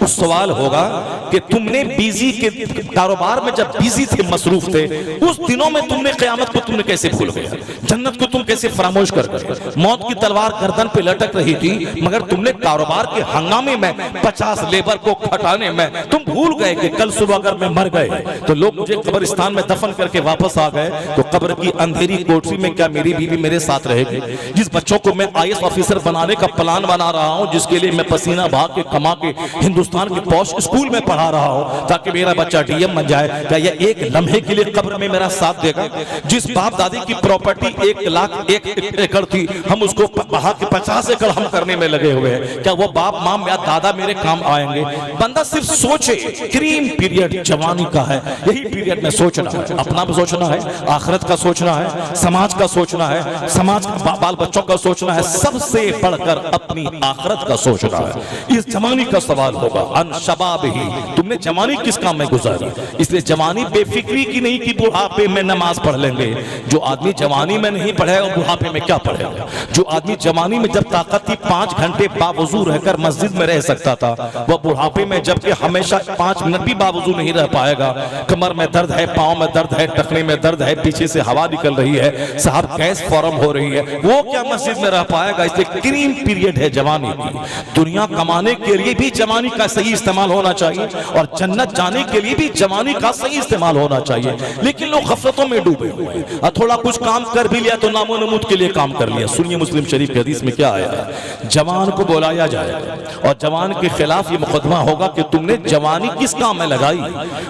Speaker 1: उस सवाल होगा कि तुमने बिजी के कारोबार में जब बिजी थे, मसरूफ थे, उस दिनों में तुमने क़यामत को तुमने कैसे भूल गया, जन्नत को तुम कैसे फरामोश कर गए। मौत की तलवार गर्दन पे लटक रही थी, मगर तुमने कारोबार के हंगामे में 50 लेबर को खटाने में तुम भूल गए कि कल सुबह अगर मैं मर गए तो लोग मुझे कब्रिस्तान में दफन करके वापस आ गए, तो कब्र की अंधेरी कोठरी में क्या मेरी बीवी मेरे साथ रहेगी। जिस बच्चों को मैं IAS ऑफिसर बनाने का प्लान बना रहा हूं, जिसके लिए मैं पसीना भाग के कमा के हिंदुस्तान के पॉश स्कूल में पढ़ा रहा हूं ताकि मेरा बच्चा DM बन जाए, क्या यह एक लम्हे के लिए कब्र में मेरा साथ देगा। जिस बाप दादी की प्रॉपर्टी 1 लाख 1 एकड़ थी, हम उसको बढ़ा के 50 एकड़ हम करने में लगे हुए हैं, क्या वो बाप माँ या दादा मेरे काम आएंगे। बंदा सिर्फ सोचे, क्रीम पीरियड जवानी का है, यही पीरियड में सोचना है, अपना भी सोचना है, आखिरत का सोचना है, समाज का सोचना है, समाज बाल बच्चों का सोचना है, सबसे बढ़कर अपनी आखिरत का सोचना है। इस जवानी का सवाल होगा, अन शबाब ही, तुमने जवानी किस काम में गुजारी। इसलिए जवानी बेफिक्री की नहीं कि बुढ़ापे में नमाज पढ़ लेंगे। जो आदमी जवानी में नहीं पढ़ेगा बुढ़ापे में क्या पढ़ेगा। जो आदमी जवानी में जब ताकत थी 5 घंटे बावजू रहकर मस्जिद में रह सकता था, वह बुढ़ापे में जबकि हमेशा 5 मिनट भी बावजूद नहीं रह पाएगा। कमर में दर्द है, पाँव में दर्द है, टखने में दर्द है, पीछे से हवा निकल रही है, साहब गैस फॉर्म हो रही है, वो क्या मस्जिद में रह पाएगा? इसलिए क्रीम पीरियड है जवानी की। दुनिया कमाने के लिए भी जवानी का सही इस्तेमाल होना चाहिए और जन्नत जाने के लिए भी जवानी का सही इस्तेमाल होना चाहिए। लेकिन लोग गफलतों में डूबे हुए हैं और थोड़ा कुछ काम कर भी लिया तो नामो नमूद के लिए काम कर लिया। सुनिए मुस्लिम शरीफ के हदीस में क्या आया है, जवान को बुलाया जाएगा और जवान के खिलाफ ये मुकदमा होगा कि तुमने जवानी किस काम में लगाई।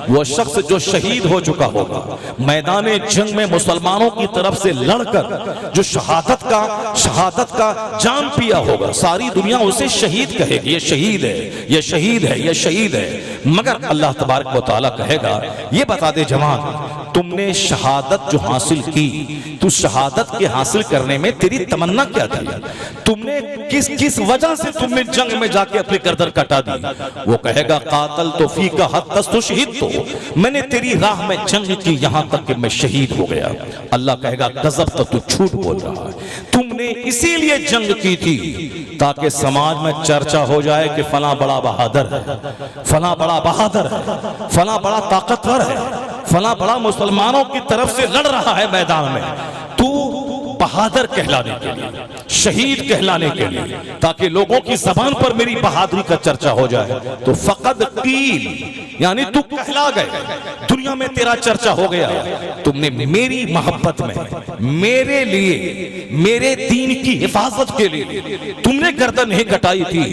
Speaker 1: वो शख्स जो शहीद हो चुका होगा, मैदान जंग में मुसलमानों की तरफ से लड़कर जो शहादत का जान पिया होगा, सारी दुनिया उसे शहीद कहेगी, ये शहीद है, ये शहीद है, ये शहीद है। मगर अल्लाह तबारक व तआला कहेगा, ये बता दे जवान, तुमने शहादत जो हासिल की, तू शहादत के हासिल करने में तेरी तमन्ना क्या थी? तुमने किस वजह से तुमने जंग में जाके अपनी गर्दन कटा दी? वो कहेगा, कातल तो फी का हद तक तो शहीद, तो मैंने तेरी राह में जंग की यहां तक कि मैं शहीद हो गया। अल्लाह कहेगा, गजब, तो तू झूठ बोल रहा है, तुमने इसीलिए जंग की थी ताकि समाज में चर्चा हो जाए कि फला बड़ा बहादुर है, फला बड़ा बहादुर है, फला बड़ा ताकतवर है, फला बड़ा मुसलमानों की तरफ से लड़ रहा है मैदान में। तू बहादुर कहलाने के लिए, शहीद कहलाने के लिए, ताकि लोगों की जबान पर मेरी बहादुरी का चर्चा हो जाए, तो फकद कील, यानी तू कहला गए, दुनिया में तेरा चर्चा हो गया। तुमने मेरी मोहब्बत में, मेरे लिए, मेरे दीन की हिफाजत के लिए तुमने गर्दन नहीं कटाई थी,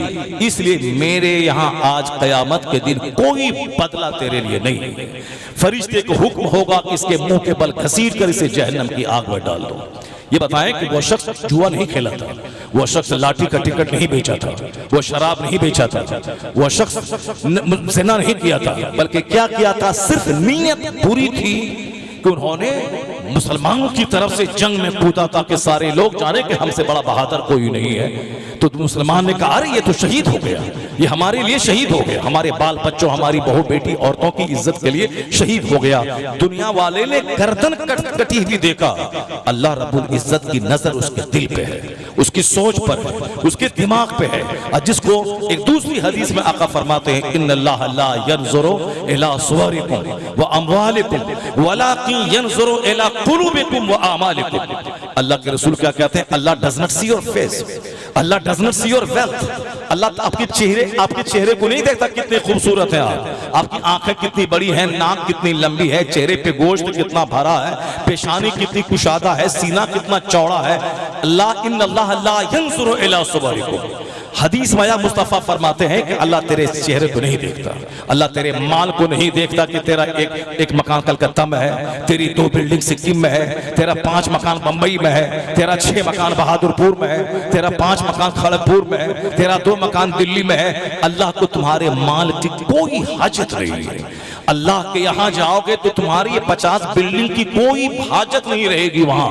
Speaker 1: इसलिए मेरे यहां आज कयामत के दिन कोई बदला तेरे लिए नहीं। फरिश्ते को हुक्म होगा कि इसके मुंह के बल घसीट कर इसे जहन्नम की आग में डाल दो। ये बताएं कि वो शख्स जुआ नहीं खेला था, वो शख्स लाठी का टिकट नहीं बेचा था, वो शराब नहीं बेचा था, वो शख्स ज़िना नहीं किया था, बल्कि क्या किया था? सिर्फ नीयत बुरी थी कि उन्होंने मुसलमानों की तरफ से जंग में कूदा ताकि सारे लोग जाने कि हमसे बड़ा बहादुर कोई नहीं है। तो मुसलमान ने कहा, अरे ये तो शहीद हो गया, ये हमारे लिए शहीद हो गया, हमारे बाल बच्चों, हमारी बहू बेटी, औरतों की इज्जत के लिए शहीद हो गया। दुनिया वाले ने गर्दन कटी हुई देखा, अल्लाह रब्बुल इज्जत की नजर उसके दिल पे है, उसकी सोच पर है, उसके दिमाग पे है। और जिसको एक दूसरी हदीस में आका फरमाते हैं, इन्नल्लाह ला यंजुरु इला सुवरिकुम व अमवालिकुम वलाकिन यंजुरु इला कुलूबिकुम व आमालिकुम। अल्लाह के रसूल क्या कहते हैं? Allah does not see your face, Allah does not see your wealth. Allah आपके चेहरे को नहीं देखता कितने खूबसूरत हैं आप, आपकी आंखें कितनी बड़ी हैं, नाक कितनी लंबी है, चेहरे पे गोश्त कितना भरा है, पेशानी कितनी कुशादा है, सीना कितना चौड़ा है। अल्लाह इन्नल्लाह ला यंजुरु इला सुवरिकुम। हदीस में मुस्तफा फरमाते हैं कि अल्लाह तेरे चेहरे को नहीं देखता, अल्लाह तेरे माल को नहीं देखता कि तेरा एक मकान कलकत्ता में है, तेरी 2 बिल्डिंग सिक्किम में है, तेरा 5 मकान बंबई में है, तेरा 6 मकान बहादुरपुर में है, तेरा 5 मकान खड़गपुर में है, तेरा 2 मकान दिल्ली में है। अल्लाह को तुम्हारे माल की कोई हाजत नहीं है। अल्लाह के यहाँ जाओगे तो तुम्हारी 50 बिल्डिंग की कोई हाजत नहीं रहेगी वहां।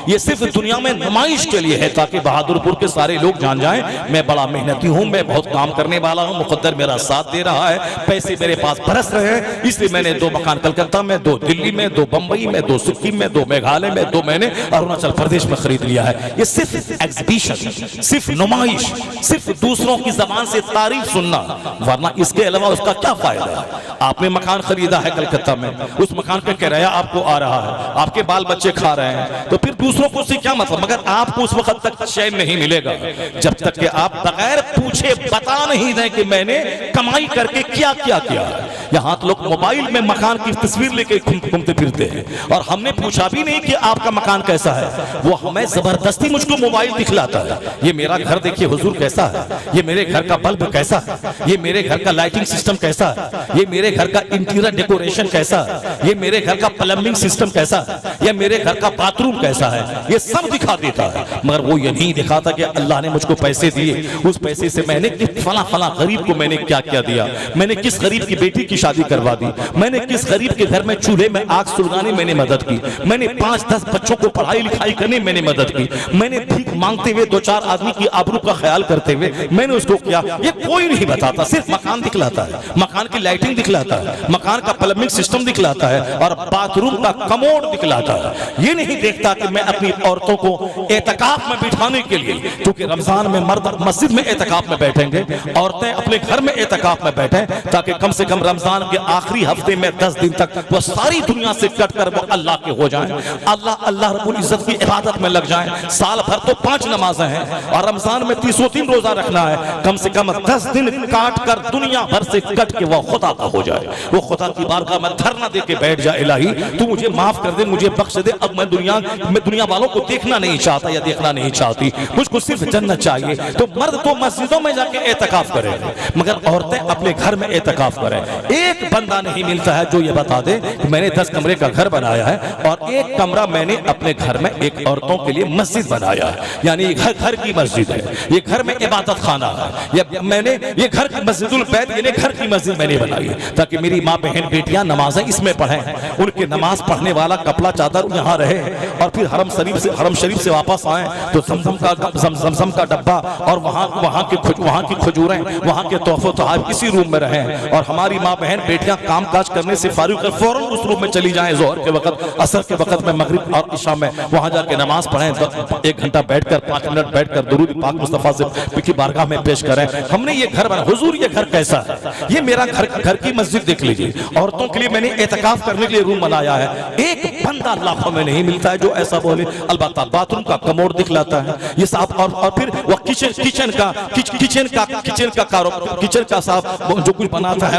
Speaker 1: ये सिर्फ दुनिया में नुमाइश के लिए है ताकि बहादुरपुर के सारे लोग जान जाएं मैं बड़ा मेहनती हूं, मैं बहुत काम करने वाला हूं, मुकद्दर मेरा साथ दे रहा है, पैसे मेरे पास बरस रहे हैं, इसलिए मैंने 2 मकान कलकत्ता में, 2 दिल्ली में, 2 बंबई में, 2 सिक्किम में, 2 मेघालय में, 2 मैंने अरुणाचल प्रदेश में खरीद लिया है। ये सिर्फ एग्जीबिशन, सिर्फ नुमाइश, सिर्फ दूसरों की जबान से तारीफ सुनना, वरना इसके अलावा उसका क्या फायदा है? आपने मकान खरीदा है कलकत्ता में, उस मकान का किराया आपको आ रहा है, आपके बाल बच्चे खा रहे हैं, तो फिर दूसरों को उससे क्या मतलब? मगर आपको उस वक्त तक चैन नहीं मिलेगा जब तक कि आप बगैर पूछे बता नहीं दें कि मैंने कमाई करके क्या क्या किया। यहाँ तो लोग मोबाइल में मकान की तस्वीर लेके घूमते फिरते हैं और हमने पूछा भी नहीं कि आपका मकान कैसा है, वो हमें जबरदस्ती मुझको मोबाइल दिखलाता है। ये मेरा घर देखिए हुजूर कैसा है, ये मेरे घर का बल्ब कैसा है, ये मेरे घर का लाइटिंग सिस्टम कैसा है, ये मेरे घर का इंटीरियर डेकोरेशन कैसा है, ये मेरे घर का प्लम्बिंग सिस्टम कैसा है, ये मेरे घर का बाथरूम कैसा है, ये सब दिखा देता है। मगर वो ये नहीं दिखाता कि अल्लाह ने मुझको पैसे दिए, उस पैसे से मैंने फला फला गरीब को मैंने क्या क्या दिया, मैंने किस गरीब की बेटी की शादी करवा दी, मैंने किस गरीब के घर में चूल्हे में आग सुलगाने मैंने मदद की, मैंने 5-10 बच्चों को पढ़ाई लिखाई करने मैंने मदद की, मैंने भीख मांगते हुए 2-4 आदमी की आबरू का ख्याल करते हुए मैंने उसको किया। ये कोई नहीं बताता, सिर्फ मकान दिखलाता है, मकान की लाइटिंग दिखलाता है, मकान का प्लम्बिंग सिस्टम दिखलाता है और बाथरूम का कमोड दिखलाता है। ये नहीं देखता कि मैं अपनी औरतों को एतकाफ में बिठाने के लिए, क्योंकि रमजान में मर्द मस्जिद में एतकाफ में बैठेंगे, औरतें अपने घर में एतकाफ में बैठें ताकि कम से कम रमजान
Speaker 2: रमजान के आखिरी हफ्ते में 10 दिन तक वो सारी दुनिया से कट कर वो अल्लाह के हो जाएं, अल्लाह रब्बुल इज्जत की इबादत में लग जाएं। साल भर तो 5 नमाजें हैं और रमजान में 30 दिन रोजा रखना है, कम से कम 10 दिन काट कर दुनिया भर से कट के वो खुदा का हो जाए, वो खुदा की बारगाह में धरना दे के बैठ जाए, इलाही तू मुझे माफ कर दे, मुझे बख्श दे, अब मैं दुनिया वालों को देखना नहीं चाहता या देखना नहीं चाहती, मुझको सिर्फ जन्नत चाहिए। तो मर्द तो मस्जिदों में जाके एतकाफ करें, मगर औरतें अपने घर में एतकाफ करें। एक बंदा नहीं मिलता है जो ये बता दे कि मैंने 10 कमरे का घर बनाया है और एक कमरा मैंने अपने घर में एक औरतों के लिए मस्जिद बनाया है, यानी ये घर की मस्जिद है, ये घर में इबादत खाना है, ये घर की मस्जिदुल बैत, यानी घर की मस्जिद मैंने बनाई है ताकि मेरी माँ बहन बेटियां नमाजें इसमें पढ़ें, उनके नमाज पढ़ने वाला कपड़ा चादर यहाँ रहे और फिर हरम शरीफ से वापस आए तो जमजम का डब्बा और वहाँ की खजूरें, वहाँ के तोहफे तोहफे इसी रूम में रहें और हमारी माँ बहन बेटियां काम काज करने से फारिग कर फौरन उस रूम में चली जाएं, जोहर के वक्त, असर के वक्त में, मगरिब और इशा में वहां जाके नमाज पढ़ें, 1 घंटा बैठकर 5 मिनट बैठकर दुरूद पाक मुस्तफा से की बारगाह में पेश करें। हमने ये घर बना, हुजूर ये घर कैसा है, ये मेरा घर की मस्जिद देख लीजिए, औरतों के लिए मैंने एतकाफ करने के लिए रूम बनाया है। एक बंदा लाखों में नहीं मिलता है जो ऐसा बोले। अलबत्ता बाथरूम का कमोड दिखलाता है ये साहब, और फिर वो किचन का साहब जो कुछ बनाता है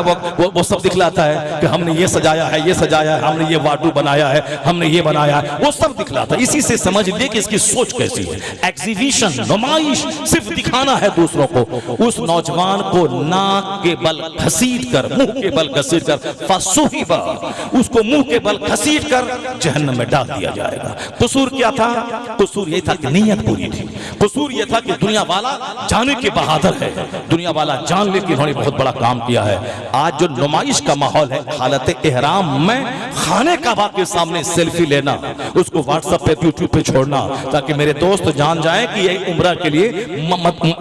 Speaker 2: वो सब दिखलाता है कि हमने ये सजाया है, हमने ये वाटू बनाया है, हमने ये बनाया है, वो सब दिखलाता है। इसी से समझ ले कि इसकी सोच कैसी है। एग्जीबिशन, नुमाइश सिर्फ दिखाना है दूसरों को। उस नौजवान को नाक के बल घसीट कर, मुंह के बल घसीट कर, फसुहिबा, उसको मुंह के बल घसीट कर जहन्नम में डाल दिया जाएगा। कसूर क्या था? कसूर ये था कि नीयत पूरी थी। कसूर ये था कि दुनिया वाला जाने के बहादुर है, दुनिया वाला जान ले कि उन्होंने बहुत बड़ा काम किया है। आज जो नुमाइश का माहौल है, हालत एहराम में खाने काबा के सामने सेल्फी लेना, उसको व्हाट्सएप पे यूट्यूब पे छोड़ना ताकि मेरे दोस्त जान जाए कि ये उम्रा के लिए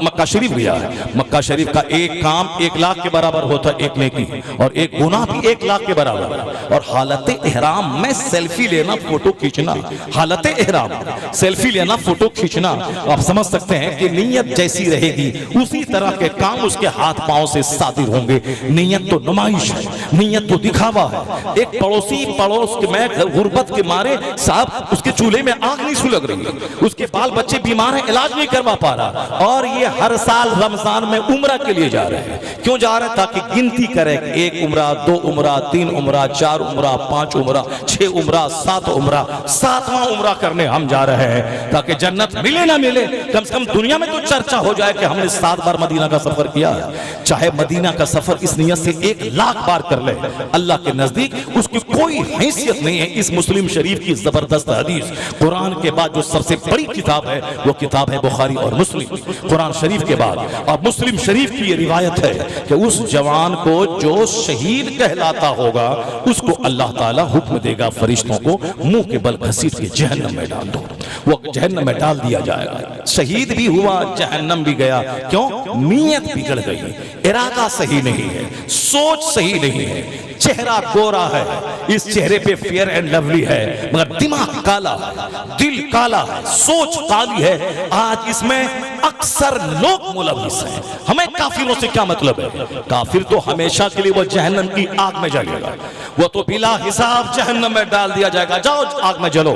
Speaker 2: मक्का शरीफ गया है। मक्का शरीफ का एक काम 1 लाख के बराबर होता है, एक नेकी, और एक गुनाह भी 1 लाख के बराबर। और हालत एहराम में सेल्फी लेना, फोटो खींचना, हालत एहराम सेल्फी लेना, फोटो खींचना, आप समझ सकते हैं कि नीयत जैसी रहेगी उसी तरह के काम उसके हाथ पांव से सादिर होंगे। नीयत तो नुमाइश है, नीयत तो दिखावा है। एक पड़ोसी पड़ोस में गुर्बत के मारे साहब उसके चूल्हे में आग नहीं सुलग रही है, उसके बाल बच्चे बीमार हैं, इलाज नहीं करवा पा रहा, और ये हर साल रमजान में उम्रा के लिए जा रहे हैं। क्यों जा रहे हैं? ताकि गिनती करें, 1 उम्रा, 2 उम्रा, 3 उम्रा, 4 उम्रा, 5 उम्रा, 6 उम्रा, 7 उम्रा, 7वां उम्रा करने हम जा रहे हैं ताकि जन्नत मिले ना मिले, कम से कम दुनिया में तो चर्चा हो जाए कि हमने 7 बार मदीना का सफर किया है। चाहे मदीना का सफर इस नियत से 1 लाख बार कर ले, अल्लाह के नजदीक उसकी कोई हैसियत नहीं है। इस मुस्लिम शरीफ की जबरदस्त हदीस, कुरान के बाद जो सबसे बड़ी किताब है वो किताब है बुखारी और मुस्लिम। कुरान शरीफ के बाद और मुस्लिम शरीफ की ये रिवायत है कि उस जवान को जो शहीद कहलाता होगा उसको अल्लाह ताला हुक्म देगा फरिश्तों को, मुंह के बल घसीट के जहन्नम में डाल दो। वो जहन्नम में डाल दिया जाएगा। शहीद भी हुआ, जहन्नम भी गया। क्यों? नीयत बिगड़ गई, इरादा सही नहीं है, सोच सही नहीं है। चेहरा गोरा है, इस चेहरे पे फेयर एंड लवली है, मगर दिमाग काला है, दिल काला है, सोच काली है। आज इसमें अक्सर लोग मुलविस हैं। हमें काफिरों से क्या मतलब है? काफिर तो हमेशा के लिए वो जहन्नम की आग में जलेगा, वो तो बिला हिसाब जहन्नम में डाल दिया जाएगा। जाओ आग में जलो।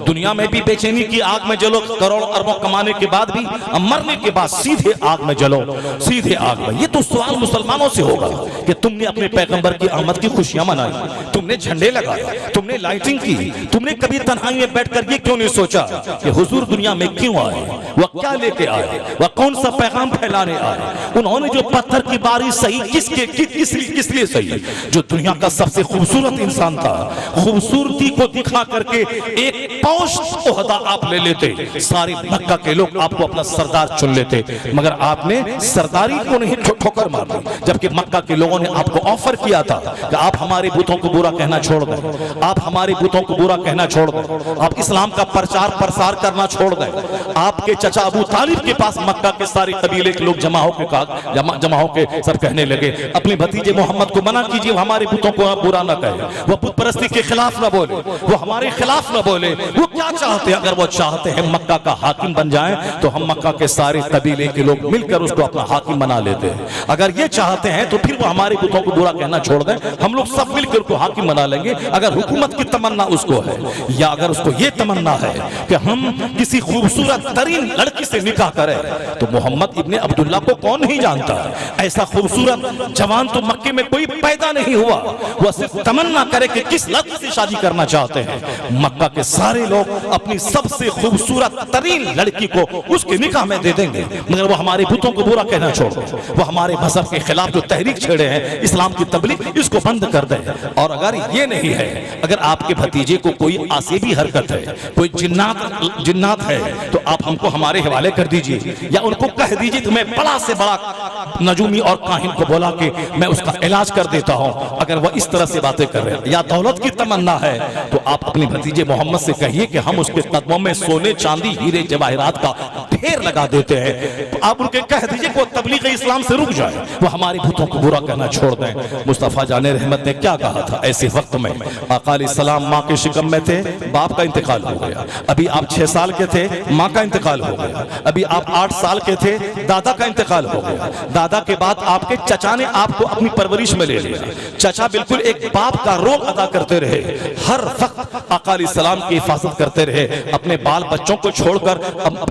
Speaker 2: दुनिया में भी बेचैनी की आग में जलो, करोड़ अरबों कमाने के बाद भी, मरने के बाद सीधे आग में जलो, सीधे आग में। ये तो सवाल मुसलमानों से होगा कि तुमने अपने पैगंबर की आमद की खुशियां मनाई, तुमने झंडे लगाए, तुमने लाइटिंग की, तुमने कभी तन्हाई में बैठकर ये क्यों नहीं सोचा कि हुजूर दुनिया में क्यों आए, वह क्या लेके आए, वह कौन सा पैगाम फैलाने आए? उन्होंने जो पत्थर की बारिश सही किस लिए सही? जो दुनिया का सबसे खूबसूरत इंसान था, खूबसूरती को दिखा करके एक पोस्ट ओहदा आप ले लेते, सारे मक्का के लोग आपको अपना सरदार चुन लेते, मगर आपने सरदारी को नहीं ठोकर मार दी। जबकि मक्का के लोगों ने आपको ऑफर किया था कि आप हमारे बुतों को बुरा कहना छोड़ दें, आप हमारे बुतों को बुरा कहना छोड़ दें, आप इस्लाम का प्रचार प्रसार करना छोड़ दें। आपके चचा अबू तालिब के पास मक्का के सारे कबीले के लोग जमा होकर सब कहने लगे, अपने भतीजे मोहम्मद को मना कीजिए, हमारे बुतों को बुरा ना कहे, वो बुत परस्ती के खिलाफ ना बोले, वो हमारे खिलाफ ना बोले। वो क्या चाहते हैं? अगर वो चाहते हैं मक्का का हाकिम बन जाए तो हम मक्का के सारे कबीले के लोग मिलकर उसको अपना हाकिम बना लेते हैं। अगर ये चाहते हैं तो फिर वो हमारे बुतों को बुरा कहना छोड़ दें, हम लोग सब मिलकर उसको हाकिम बना लेंगे। अगर हुकूमत की तमन्ना उसको है, या अगर उसको ये तमन्ना है कि हम किसी खूबसूरत तरीन लड़की से निकाह करें, तो मोहम्मद इब्ने अब्दुल्ला को कौन नहीं जानता है? ऐसा खूबसूरत जवान तो मक्के में कोई पैदा नहीं हुआ। वह सिर्फ तमन्ना करे कि किस लड़की से शादी करना चाहते हैं, मक्का के सारे लोग अपनी सबसे खूबसूरत तरीन लड़की को उसके निकाह में दे देंगे। मगर वो हमारे बुतों को बुरा कहना छोड़, वो हमारे मजहब के खिलाफ जो तहरीक छेड़े हैं इस्लाम की तबलीग, इसको बंद कर दें। और अगर ये नहीं है, अगर आपके भतीजे को कोई आसेबी हरकत है, कोई जिन्नात है, तो आप हमको हमारे हवाले कर दीजिए, या उनको कह दीजिए कि मैं बड़ा से बड़ा नजूमी और काहिन को बोला कि मैं उसका इलाज कर देता हूं। अगर वह इस तरह से बातें कर रहे हैं, या दौलत की तमन्ना है, तो आप अपने भतीजे मोहम्मद से कहिए कि हम उसके कदमों में सोने चांदी हीरे जवाहरात का ढेर लगा देते हैं। तो आप उनके कह दीजिए कि वो तबलीग इस्लाम से रुक जाए, वो हमारे भूतों को बुरा कहना छोड़ दें। मुस्तफ़ा जाने रहमत ने क्या कहा था ऐसे वक्त में? आका अलैहिस्सलाम माँ के शिकम में थे, बाप का इंतकाल हो गया। अभी आप 6 साल के थे, माँ का इंतकाल हो गया। अभी आप 8 साल के थे, दादा का इंतकाल हो गया। दादा के बाद आपके चचा ने आपको अपनी परवरिश में ले लिया। चचा बिल्कुल एक बाप का रोल अदा करते रहे, हर वक्त आका अलैहिस्सलाम की हिफाजत करते रहे, अपने बाल बच्चों को छोड़कर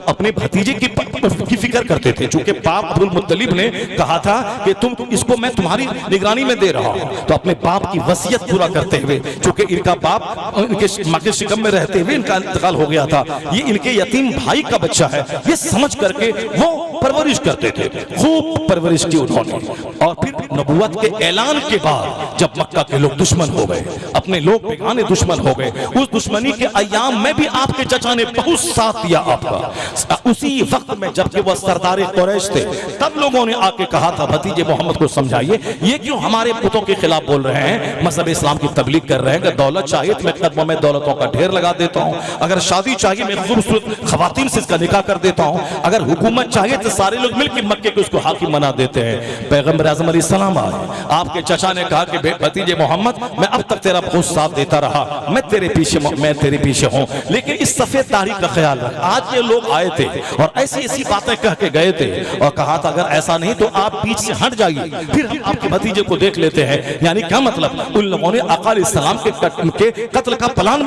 Speaker 2: अपने भतीजे की फिक्र करते थे। चूंकि बाप अब्दुल मुत्तलिब ने कहा था कि तुम इसको मैं तुम्हारी निगरानी में दे रहा हूं, तो अपने बाप की वसीयत पूरा करते हुए, चूंकि इनका बाप इनके मां के शिकम में रहते हुए इनका इंतकाल हो गया था, ये इनके यतीम भाई का बच्चा है, ये समझ करके वो परवरिश करते थे। खूब परवरिश की उन्होंने। और फिर नबुवत के ऐलान के बाद जब मक्का के लोग दुश्मन हो गए, अपने लोग बेगाने दुश्मन हो गए, उस दुश्मनी के अयाम में भी आपके चचा ने बहुत साथ दिया आपका। उसी वक्त में जबकि वह सरदार कुरैश थे, तब लोगों ने आके कहा था भतीजे मोहम्मद को समझाइए, ये क्यों हमारे पुतों के खिलाफ बोल रहे हैं, मजहब इस्लाम की तबलीग कर रहे हैं कि दौलत चाहिए तो मैं कदमों में दौलतों का ढेर लगा देता हूं, अगर शादी चाहिए मैं खूबसूरत खवातीन से इसका निकाह कर देता हूं, अगर हुकूमत चाहिए तो सारे लोग मिलकर मक्के को उसको हाकिम बना देते हैं। पैगंबर आज़म अलैहिस्सलाम आए, आपके चचा ने कहा कि भतीजे मोहम्मद मैं अब तक तेरा बहुत साथ देता रहा, मैं तेरे पीछे हूं, लेकिन इस सफेद तारीख का ख्याल रख। आज ये लोग आए थे और ऐसी ऐसी बातें कह के गए थे और कहा था अगर ऐसा नहीं तो आप बीच से हट जाइए, फिर हम आपके भतीजे को देख लेते हैं। यानी क्या मतलब? उन लोगों ने आका अलैहिस्सलाम के कत्ल का प्लान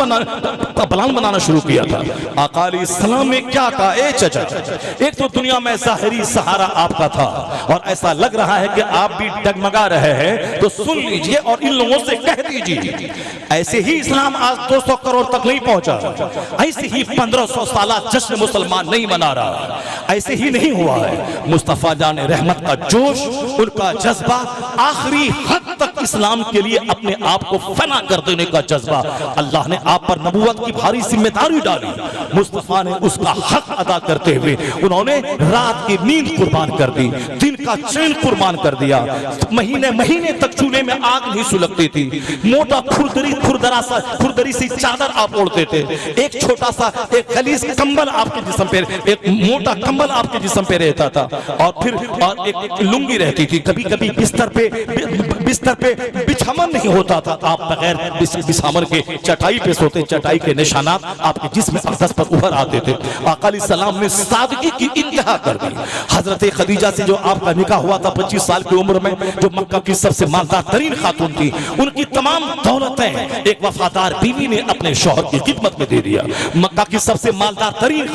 Speaker 2: बनाना शुरू किया था। आका अलैहिस्सलाम ने क्या कहा? ए चचा, एक तो दुनिया में ज़ाहिरी सहारा आपका था और ऐसा लग रहा है कि आप भी डगमगा रहे हैं, तो सुन लीजिए और इन लोगों से कह दीजिए, ऐसे ही इस्लाम आज 200 करोड़ तक नहीं पहुंचा, ऐसे ही 1500 साल जश्न मुसलमान नहीं मना रहा, ऐसे ही नहीं हुआ है। मुस्तफा जान रहमत का जोश, उनका जज्बा, आखिरी हद तक इस्लाम के लिए अपने आप को फना कर देने का जज्बा, अल्लाह ने आप पर नबूवत की भारी जिम्मेदारी डाली। मुस्तफा ने उसका हक अदा करते हुए उन्होंने रात की नींद कुर्बान कर दी, दिन का चैन कुर्बान कर दिया। महीने महीने तक चूल्हे में आग नहीं सुलगती थी, मोटा खुरदरी सी चादर आप ओढ़ते थे, एक छोटा सा एक खलीस कंबल आपके जिस्म पे, एक मोटा कंबल आपके जिस्म पे रहता था, और फिर एक लुंगी रहती थी। कभी कभी बिस्तर पे बिछावन नहीं होता था, आप बगैर बिछावन के चटाई पे सोते, चटाई के निशानात आपके जिस्म अक़दस पर उभर आते थे। आका अलैहिस्सलाम ने सादगी की इंतहा कर दी। हजरत खदीजा से जो आपका निकाह हुआ था 25 साल की उम्र में, जो मक्का की सबसे मालदार तरीन खातून थी, उनकी तमाम दौलतें एक वफादार बीवी ने अपने शौहर की खिदमत में दे दिया। मक्का की सबसे मालदार तरीन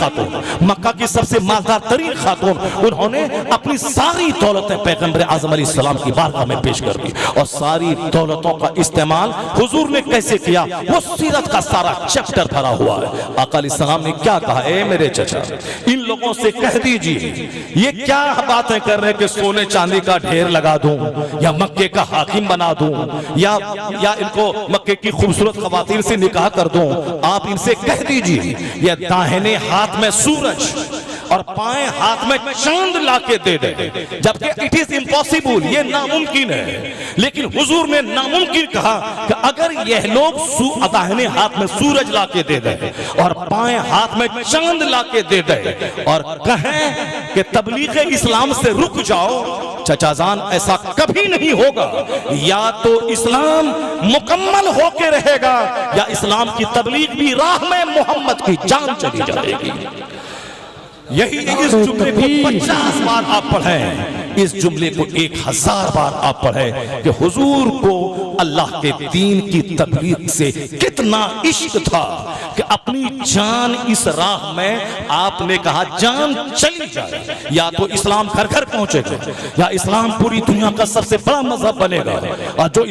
Speaker 2: खातून, उन्होंने अपनी सारी दौलतें पैगंबर आज़म अलैहिस्सलाम की बारगाह में पेश कर दी। और सारी दौलतों का इस्तेमाल हुजूर ने कैसे किया, वो सीरत का सारा चैप्टर भरा हुआ है। आका अलैहिस्सलाम ने क्या कहा? ए मेरे चचा, इन लोगों से कह दीजिए, ये क्या बातें कर रहे हैं कि सोने चांदी का ढेर लगा दूं, या मक्के का हाकिम बना दूं, या इनको मक्के की खूबसूरत खवातीन से निकाह कर दूं। आप इनसे कह दीजिए, ये दाहिने हाथ में सूरज और बाएं हाथ में चांद लाके दे दे, जबकि इट इज इम्पॉसिबल, ये नामुमकिन है। लेकिन हुजूर ने नामुमकिन कहा कि अगर यह लोग दाहिने हाथ में सूरज लाके दे दे और बाएं हाथ में चांद लाके दे दे और कहें कि तबलीग इस्लाम से रुक जाओ, चचाजान ऐसा कभी नहीं होगा। या तो इस्लाम मुकम्मल होके रहेगा, या इस्लाम की तबलीग भी राह में मोहम्मद की जान चली जाएगी। यही इस जुमले को 50 बार आप पढ़ें, इस जुमले को 1000 बार आप पढ़ें कि हुजूर को अल्लाह के दीन की तबलीग से कितना इश्क था कि अपनी जान इस राह में आपने कहा जान चली जाए, या तो इस्लाम घर घर पहुंचेगा या इस्लाम पूरी दुनिया का सबसे बड़ा मजहब बनेगा, और जो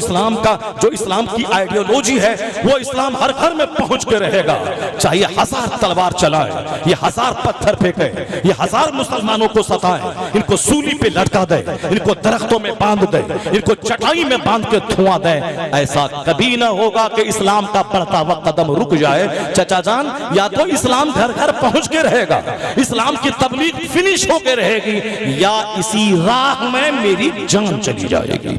Speaker 2: इस्लाम की आइडियोलॉजी है वो इस्लाम हर घर में पहुंच के रहेगा, चाहे 1000 तलवार चलाए, ये 1000 पत्थर फेंके, ये 1000 मुसलमानों को सताए, इनको सूली पे लटका दे, इनको दरख्तों में बांध दे, इनको चटाई में बांध के धुआं दे, ऐसा कभी ना होगा कि इस्लाम का बढ़ता हुआ कदम रुक जाए। चचा जान, या तो इस्लाम घर घर पहुंच के रहेगा, इस्लाम की तबलीग फिनिश होके रहेगी, या इसी राह में मेरी जान चली जाएगी।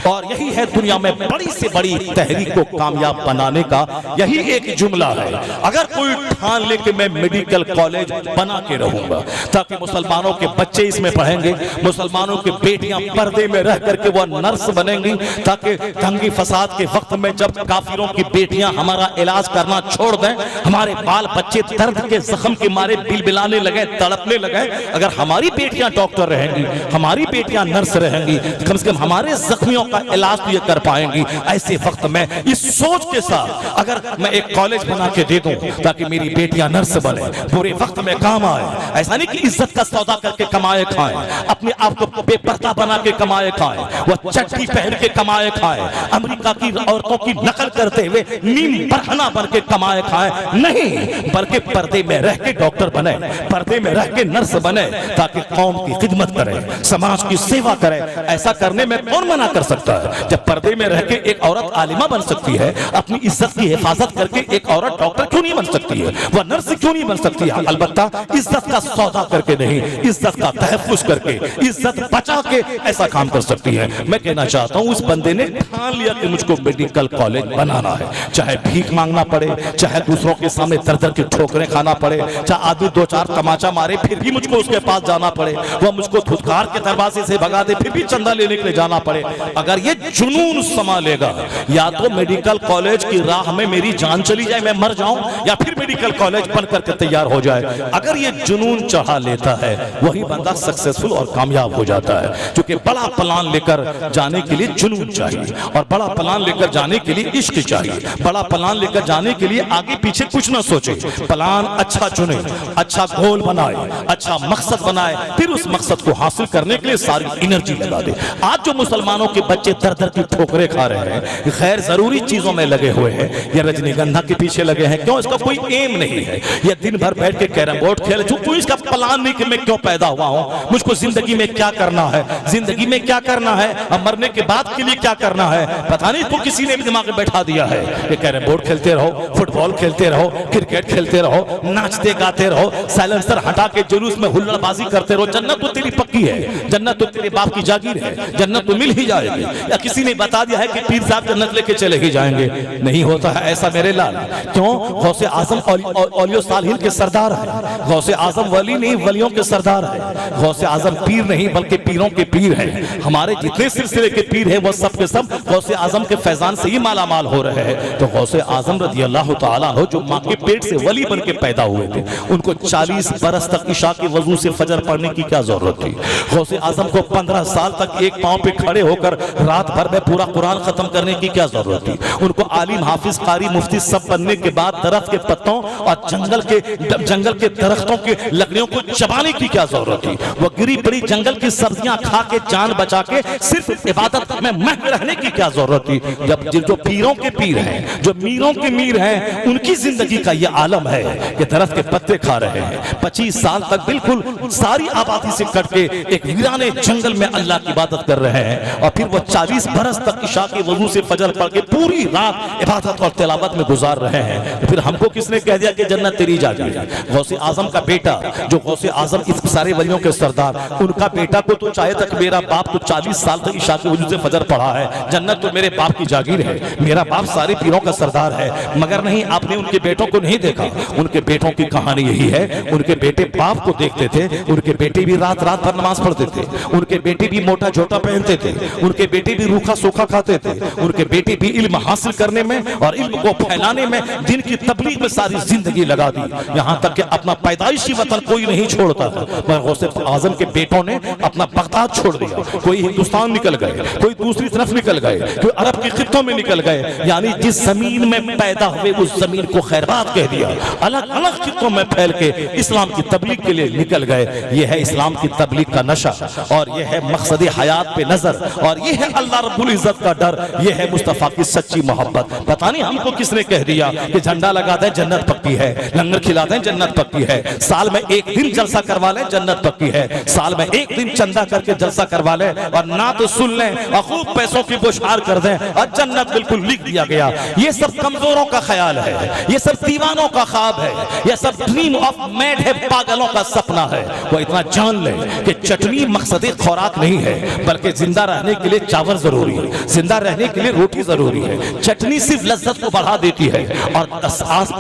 Speaker 2: और यही है दुनिया में बड़ी से बड़ी तहरीक को कामयाब बनाने का यही एक जुमला है। अगर कोई ठान ले कि मैं मेडिकल कॉलेज बना के रहूंगा ताकि मुसलमानों के बच्चे इसमें पढ़ेंगे, मुसलमानों की बेटियां पर्दे में रह करके वह नर्स बनेंगी, ताकि दंगे फसाद के वक्त में जब काफिरों की बेटियां हमारा इलाज करना छोड़ दें, हमारे बाल बच्चे दर्द के जख्म के मारे बिलबिलाने लगे, तड़पने लगे, अगर हमारी बेटियां डॉक्टर रहेंगी, हमारी बेटियां नर्स रहेंगी, कम से कम हमारे जख्मियों का इलाज तो ये कर पाएंगी। ऐसे वक्त में इस सोच के साथ अगर मैं एक कॉलेज बना के दे दूं ताकि मेरी बेटियां नर्स बने, बुरे वक्त में काम आए, ऐसा नहीं कि इज्जत का सौदा करके कमाए खाएं, अपने आप को बेपर्दा बना के कमाए खाएं, वह चड्डी पहन के कमाए खाएं, अमेरिका की औरतों की नकल करते हुए नीम बरहना बन के कमाए खाएं, नहीं, बल्कि पर्दे में रह के डॉक्टर बने, पर्दे में रह के नर्स बने, ताकि कौम की खिदमत करे, समाज की सेवा करे। ऐसा करने में कौन मना कर सकता है? जब पर्दे में रह के एक औरत आलिमा बन सकती है, अपनी इज्जत की हिफाजत करके एक औरत डॉक्टर क्यों नहीं बन सकती है, वह नर्स क्यों नहीं बन सकती है? अलबत्ता इज्जत का सौदा करके नहीं, इज्जत का तहफ्फुज़ करके, इज्जत बचा के ऐसा काम कर सकती है। मैं कहना चाहता हूं, उस बंदे ने ठान लिया कि मुझको मेडिकल कॉलेज बनाना है, चाहे भीख मांगना पड़े, चाहे दूसरों के सामने दर दर की ठोकरें खाना पड़े, चाहे आदमी 2-4 तमाचा मारे फिर भी मुझको उसके पास जाना पड़े, वह मुझको धुतकार के दरवाजे से भगा दे फिर भी चंदा लेने के लिए जाना पड़े, अगर ये जुनून समा लेगा, या तो मेडिकल कॉलेज की राह में मेरी जान चली जाए, मैं मर जाऊं, या फिर मेडिकल कॉलेज बन करके तैयार हो जाए, अगर ये जुनून चढ़ा लेता है वही बंदा सक्सेसफुल और कामयाब हो जाता है। क्योंकि बड़ा प्लान लेकर जाने के लिए जुनून चाहिए, और बड़ा प्लान लेकर जाने के लिए इश्क चाहिए, बड़ा प्लान लेकर जाने के लिए आगे पीछे कुछ ना सोचे, प्लान अच्छा चुने, अच्छा गोल बनाए, अच्छा मकसद बनाए, फिर उस मकसद को हासिल करने के लिए सारी एनर्जी लगा दे। आज जो मुसलमानों के बच्चे दर दर की ठोकरें खा रहे हैं, गैर जरूरी चीजों में लगे हुए हैं, ये रजनीगंधा के पीछे लगे हैं, क्यों? इसका कोई एम नहीं है, ये दिन भर बैठ के कैरम बोर्ड खेले, क्यों? इसका प्लान नहीं कि मैं क्यों पैदा हुआ हूं, मुझको जिंदगी में क्या करना है, जिंदगी में क्या करना है, अब मरने के बाद के लिए क्या करना है, पता नहीं तो किसी ने भी दिमाग में बैठा दिया है कि कैरम बोर्ड खेलते रहो, फुटबॉल खेलते रहो, क्रिकेट खेलते रहो, नाचते गाते रहो, साइलेंसर हटा के जुलूस में हुल्लड़बाजी करते रहो, जन्नत तो तेरी पक्की है, जन्नत तो तेरे बाप की जागीर है, जन्नत तो मिल ही जाएगी। या किसी ने बता दिया है कि पीर साहब जन्नत लेके चले ही जाएंगे, नहीं होता है ऐसा मेरे लाल। क्यों? गौसे आजम औलियो सालिहीन के सरदार है, गौसे आजम वली नहीं वलियों के सरदार है, गौसे आजम पीर नहीं बल्कि पीरों के पीर हैं। हमारे जितने सिलसिले के पीर हैं वो सब के सब गौसे आजम के फैजान से ही माला माल हो रहे हैं। तो गौसे आजम रज़ी अल्लाह तआला अन्हु जो माँ के पेट से वली बन के पैदा हुए थे, उनको 40 बरस तक इशा के वजू से फजर पढ़ने की क्या जरूरत थी? गौसे आजम को 15 साल तक एक पांव पे खड़े होकर रात भर में पूरा कुरान खत्म करने की क्या जरूरत थी? उनको आलिम हाफिज कारी मुफ्ती सब बनने के बाद दरख्त के पत्तों और जंगल के दरख्तों के लकड़ियों को चबाने की क्या जरूरत थी? वो गिरी पड़ी जंगल की सब्जियां खा के जान बचा के सिर्फ इबादत में महव रहने की क्या जरूरत थी? जब जो पीरों के पीर हैं, जो मीरों के मीर हैं, उनकी जिंदगी का ये आलम है कि दरख्त के पत्ते खा रहे हैं, 25 साल तक बिल्कुल सारी आबादी से कट के एक वीराने जंगल में अल्लाह की इबादत कर रहे हैं, और फिर वो 40 बरस तक इशा के वजू से फजर पढ़ के पूरी रात इबादत और तिलावत में गुजार रहे हैं। तो फिर हमको किसने कह दिया कि जन्नत तेरी जागीर है? गौसे आजम का बेटा, जो गौसे आजम इस सारे वलियों के सरदार, उनका बेटा को तो चाहे तक मेरा बाप तो 40 साल तक इशा के वजू से फजर पढ़ा है, जन्नत तो मेरे बाप की जागीर है, मेरा बाप सारे पीरों का सरदार है। मगर नहीं, आपने उनके बेटों को नहीं देखा। उनके बेटों की कहानी यही है, उनके बेटे बाप को देखते थे, उनके बेटे भी रात रात भर नमाज पढ़ते थे, उनके बेटे भी मोटा झोटा पहनते थे, उनके बेटे भी रूखा सूखा खाते थे, उनके बेटे भी इल्म हासिल करने में और इल्म को फैलाने में, दिन की तबलीग में सारी जिंदगी लगा दी। यहाँ तक कि अपना पैदाइशी वतन कोई नहीं छोड़ता था। मगर गौसे आजम के बेटों ने अपना बगदाद छोड़ दिया, कोई हिंदुस्तान निकल गए, कोई दूसरी तरफ निकल गए, कोई अरब के खित्तों में निकल गए। यानी जिस जमीन में पैदा हुए उस जमीन को खैरात कह दिया, अलग अलग खित्तों में फैल के इस्लाम की तबलीग के लिए निकल गए। यह है इस्लाम की तबलीग का नशा, और यह है मकसद हयात पे नजर, और यह है अल्लाह रब्बुल इज्जत का डर, यह है मुस्तफा की सच्ची मोहब्बत। पता नहीं हमको किसने कह दिया कि झंडा लगा दें जन्नत पक्की है, लंगर खिला दें जन्नत पक्की है, साल में एक दिन जलसा करवा लें जन्नत पक्की है, साल में एक दिन चंदा करके जलसा करवा लें और ना तो सुन लें और खूब पैसों की बौछार कर दें और जन्नत बिल्कुल लिख दिया गया। ये सब कमजोरों का ख्याल है, ये सब दीवानों का ख्वाब है, ये सब ड्रीम ऑफ मैड है, पागलों का सपना है। वो इतना जान ले कि चटनी मकसद खुराक नहीं है, बल्कि जिंदा रहने के लिए चावल जरूरी है, जिंदा रहने के लिए रोटी जरूरी है। चटनी सिर्फ लज्जत को बढ़ा देती है और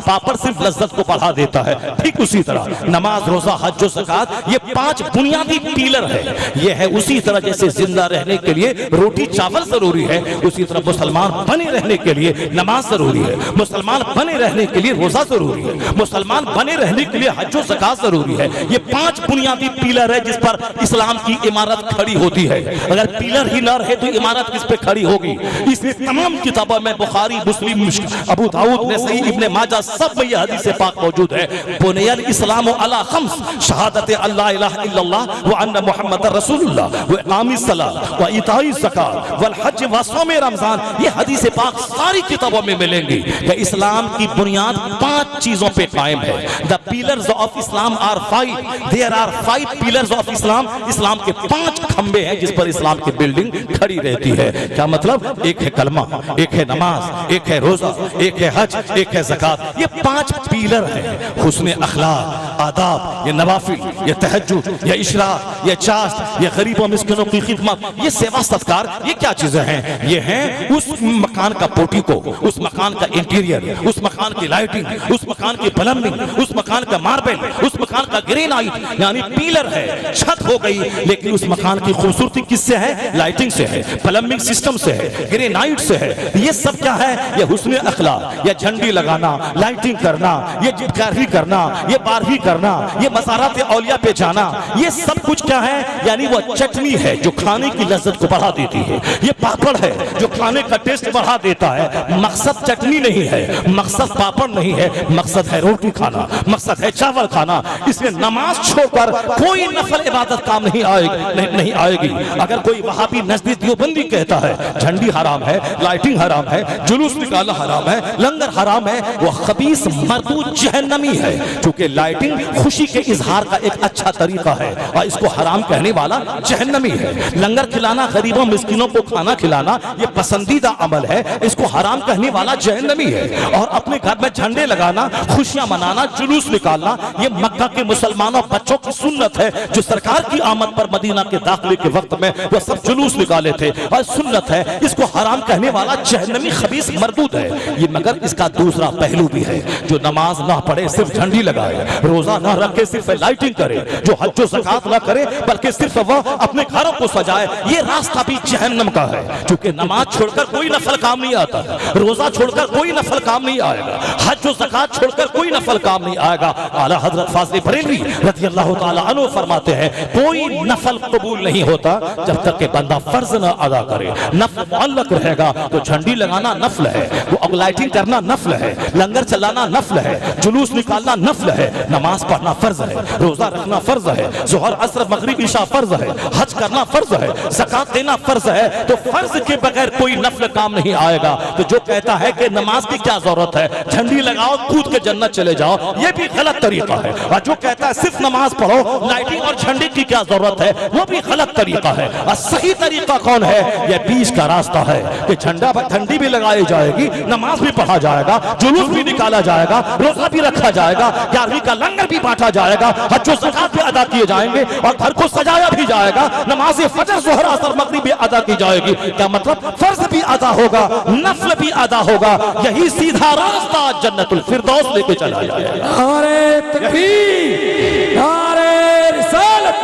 Speaker 2: पापड़ सिर्फ लज्जत को बढ़ा देता है। ठीक उसी तरह नमाज, रोजा, हज, ज़कात, ये 5 बुनियादी पिलर है। ये है उसी तरह जैसे जिंदा रहने के लिए रोटी चावल जरूरी है, उसी तरह मुसलमान बने रहने के लिए नमाज जरूरी है, मुसलमान बने रहने के लिए रोजा जरूरी है, मुसलमान बने रहने के लिए हज और ज़कात जरूरी है। ये 5 बुनियादी पिलर है जिस पर इस्लाम की इमारत खड़ी होती है। अगर पिलर ही न रहे तो इमारत किस पे खड़ी होगी? इसलिए तमाम किताबों में, बुखारी, मुस्लिम, अबू दाऊद ने सही, इब्ने माजा, सब में यह हदीस पाक मौजूद है। बुनियल इस्लाम अला खम्स, शहादत अल्ला इलाहा इल्लल्लाह व अन्ना मुहम्मदर रसूलुल्लाह व इकामिस सलात व इताई ज़कात वल हज व सौम रमजान। ये हदीस पाक सारी किताबों में मिलेंगी कि इस्लाम की बुनियाद 5 चीजों पे कायम है। The pillars of Islam are 5, there are 5 pillars of Islam. Islam के 5 खंबे हैं जिस पर इस्लाम की बिल्डिंग खड़ी रहती है। क्या मतलब? एक है कलमा, एक है नमाज, एक है रोजा, एक है हज, एक है ज़कात। ये 5 पिलर हैं। हुस्न अखलाक, आदाब, ये नवाफिल, ये तहज्जुद, ये इशराक, ये चाश्त, ये गरीबों मिस्किनों की खिदमत, ये सेवा सत्कार, ये क्या चीजें हैं? ये हैं उस मकान का पोर्टिको, उस मकान का इंटीरियर, उस मकान की लाइटिंग, उस मकान की प्लम्बिंग, उस मकान का मार्बल, उस मकान का ग्रेनाइट। यानी पिलर है, छत हो गई, लेकिन उस मकान की खूबसूरती किससे है? लाइटिंग से है, प्लम्बिंग सिस्टम से है, ग्रेनाइट से है। ये सब क्या है? ये हुस्न अखलाक, ये झंडी लगाना, लाइटिंग करना, ये जिपकारी करना, ये बारहवीं करना, ये मज़ारात औलिया पे जाना, ये सब कुछ क्या है? यानी वो चटनी है जो खाने की लज्जत को बढ़ा देती है। ये पापड़ है जो खाने का टेस्ट बढ़ा देता है। मकसद चटनी नहीं है, मकसद पापड़ नहीं है, मकसद है रोटी खाना, मकसद है चावल खाना। इसलिए नमाज छोड़कर कोई नफल इबादत काम नहीं आएगी। अगर कोई वहाबी नजदीक देवबंदी कहता है झंडी हराम है, लाइटिंग हराम है, जुलूस निकालना हराम है, लंगर हराम है, वो खबीस मर्दूद जहन्नमी है। क्योंकि लाइटिंग खुशी के इजहार का एक अच्छा तरीका है और इसको हराम कहने वाला जहन्नमी है। लंगर खिलाना, गरीबों मिस्किनों को खाना खिलाना, ये पसंदीदा अमल है, इसको हराम कहने वाला जहन्नमी है। और अपने घर में झंडे लगाना, खुशियां मनाना, जुलूस निकालना, ये मक्का के मुसलमानों बच्चों की सुन्नत है जो सरकार की आमद पर मदीना के दाखिले के वक्त में वो सब जुलूस निकाले थे और सुन्नत है। इसको हराम कहने वाला जहन्नमी खबीस मर्दूद है। ये मगर इसका दूसरा पहलू भी है, जो नमाज ना पढ़े सिर्फ झंडी लगाए, रोजा ना रखे सिर्फ लाइटिंग करे, जो हज व ज़कात ना करे बल्कि सिर्फ वह अपने घरों को सजाए, ये रास्ता भी जहन्नम का है। क्योंकि नमाज छोड़कर कोई नफल काम नहीं आता, रोजा छोड़कर कोई नफल काम नहीं आएगा, हज व ज़कात छोड़कर कोई नफल काम नहीं आएगा। आला हजरत फाज़िल बरेलवी रज़ी अल्लाह ताला अन्हु फरमाते हैं, कोई नफल कबूल नहीं होता जब तक कि बंदा फर्ज न अदा करे। नफल मुअल्लक रहेगा तो झंडी लगाना नफल है, वो लाइटिंग करना नफल है, लंगर चलाना नफल है, जुलूस निकालना नफल है, नमाज पढ़ना फर्ज है, रोजा रखना फर्ज है, ज़ोहर असर मगरिब इशा फर्ज है, हज करना फर्ज है, ज़कात देना फर्ज है। तो फर्ज के बगैर कोई नफल काम नहीं आएगा। तो जो कहता है कि नमाज की क्या जरूरत है, झंडी लगाओ कूद के जन्नत चले जाओ, ये भी गलत तरीका है। और जो कहता है सिर्फ नमाज पढ़ो, लाइटिंग और झंडी की क्या जरूरत है, वो भी गलत तरीका है। और सही तरीका कौन है? ये बीच का रास्ता है कि झंडी भी लगाई जाएगी, नमाज भी पढ़ा जाएगा, जुलूस भी निकाला जाएगा, रोजा भी रखा जाएगा, 11वीं का लंगर भी बांटा जाएगा, हज व ज़कात भी अदा किए जाएंगे और घर को सजाया भी जाएगा, नमाज फजर, ज़ोहर, असर, मगरिब भी अदा की जाएगी। क्या मतलब? मतलब फर्ज भी अदा होगा, नफल भी अदा होगा, यही सीधा रास्ता जन्नतुल फिरदौस लेके चला जाएगा।
Speaker 3: नारे तकबीर, नारे रिसालत,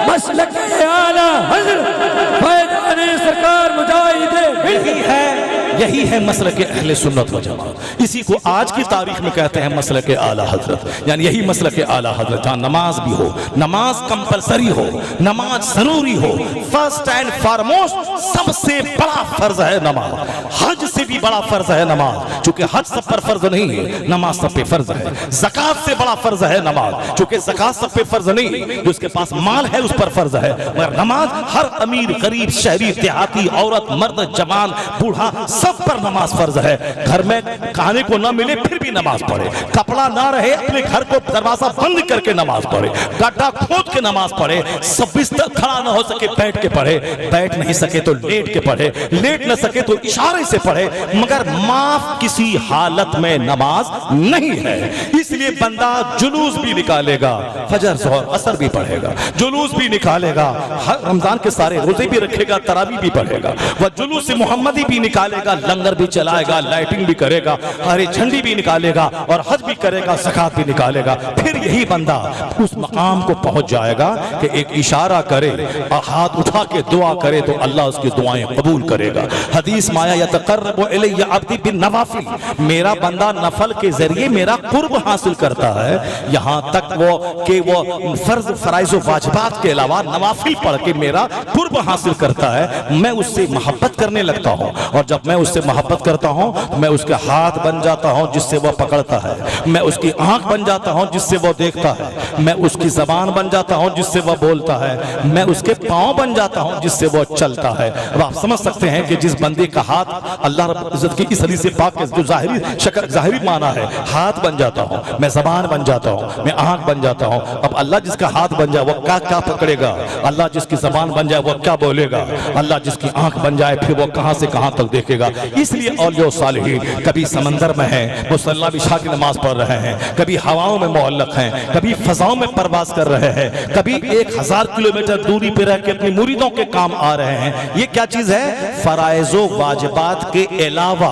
Speaker 3: मसलक आला हज़रत फैज़ान सरकार मुजाहिद
Speaker 2: यही है मसलक अहले सुन्नत व जमात। इसी को आज की तारीख में कहते हैं मसलक आला हजरत, यानी यही मसलक आला हजरत, जहाँ नमाज भी हो, नमाज कंपलसरी हो, नमाज जरूरी हो, फर्स्ट एंड फॉरमोस्ट सबसे बड़ा फर्ज है नमाज, हज से भी बड़ा फर्ज है नमाज, चूंकि हज सब पर फर्ज नहीं है, नमाज सब पे फर्ज है। ज़कात से बड़ा फर्ज है नमाज, चूंकि ज़कात सब पे फर्ज नहीं, जो उसके पास माल है उस पर फर्ज है, मगर नमाज हर अमीर, गरीब, शहरी, देहाती, औरत, मर्द, जवान, बूढ़ा सब पर नमाज फर्ज है। घर में खाने को ना मिले फिर भी नमाज पढ़े, कपड़ा ना रहे अपने घर को दरवाजा बंद करके नमाज पढ़े, गड्ढा खोद के नमाज पढ़े, सब बिस्तर खड़ा ना हो सके बैठ के पढ़े, बैठ नहीं सके तो लेट के पढ़े, लेट न सके तो इशारे से पढ़े, मगर माफ किसी हालत में नमाज नहीं है। इसलिए बंदा जुलूस भी निकालेगा, फजर ज़ोहर असर भी पढ़ेगा, जुलूस भी निकालेगा, रमजान के सारे रोजे भी रखेगा, तरावी भी पढ़ेगा, वह जुलूस मोहम्मदी भी निकालेगा, लंगर भी चलाएगा, लाइटिंग भी करेगा, हरी झंडी भी निकालेगा और हज भी करेगा, ज़कात भी निकालेगा। फिर यही बंदा उस मकाम को पहुंच जाएगा कि एक इशारा करे और हाथ उठा के दुआ करे तो अल्लाह उसकी दुआएं कबूल करेगा। हदीस माया यतक़र्रबु इलैया अब्दी बिन नवाफिल, मेरा बंदा नफल के जरिए मेरा कुर्ब हासिल करता है, यहाँ तक वो फर्ज फराइज व वाजिबात के अलावा नवाफिल पढ़ के मेरा कुर्ब हासिल करता है, मैं उससे मोहब्बत करने लगता हूँ, और जब मैं उससे मोहब्बत करता हूँ मैं उसके हाथ बन जाता हूँ जिससे वह पकड़ता है, मैं उसकी आंख बन जाता हूँ जिससे वह देखता है, मैं उसकी जबान बन जाता हूँ जिससे वह बोलता है, मैं उसके पांव बन जाता हूँ जिससे वह चलता है। अब आप समझ सकते हैं कि जिस बंदे का हाथ अल्लाह रब्बुल इज्जत की इस हदीस पाक के जो जाहिरी माना है, हाथ बन जाता हूँ, मैं जबान बन जाता हूँ, मैं आंख बन जाता हूँ। अब अल्लाह जिसका हाथ बन जाए वो क्या क्या पकड़ेगा, अल्लाह जिसकी जबान बन जाए वो क्या बोलेगा, अल्लाह जिसकी आंख बन जाए फिर वो कहां से कहां तक देखेगा। इसलिए औलिया सालिहीन कभी समंदर में हैं, मुसल्ला बिछा की नमाज पढ़ रहे हैं, कभी हवाओं में मुअल्लक हैं, कभी फजाओं में परवाज कर रहे हैं, कभी 1000 किलोमीटर दूरी पर रह के अपनी मुरीदों के काम आ रहे हैं। ये क्या चीज है? फराइजो वाजिबात के अलावा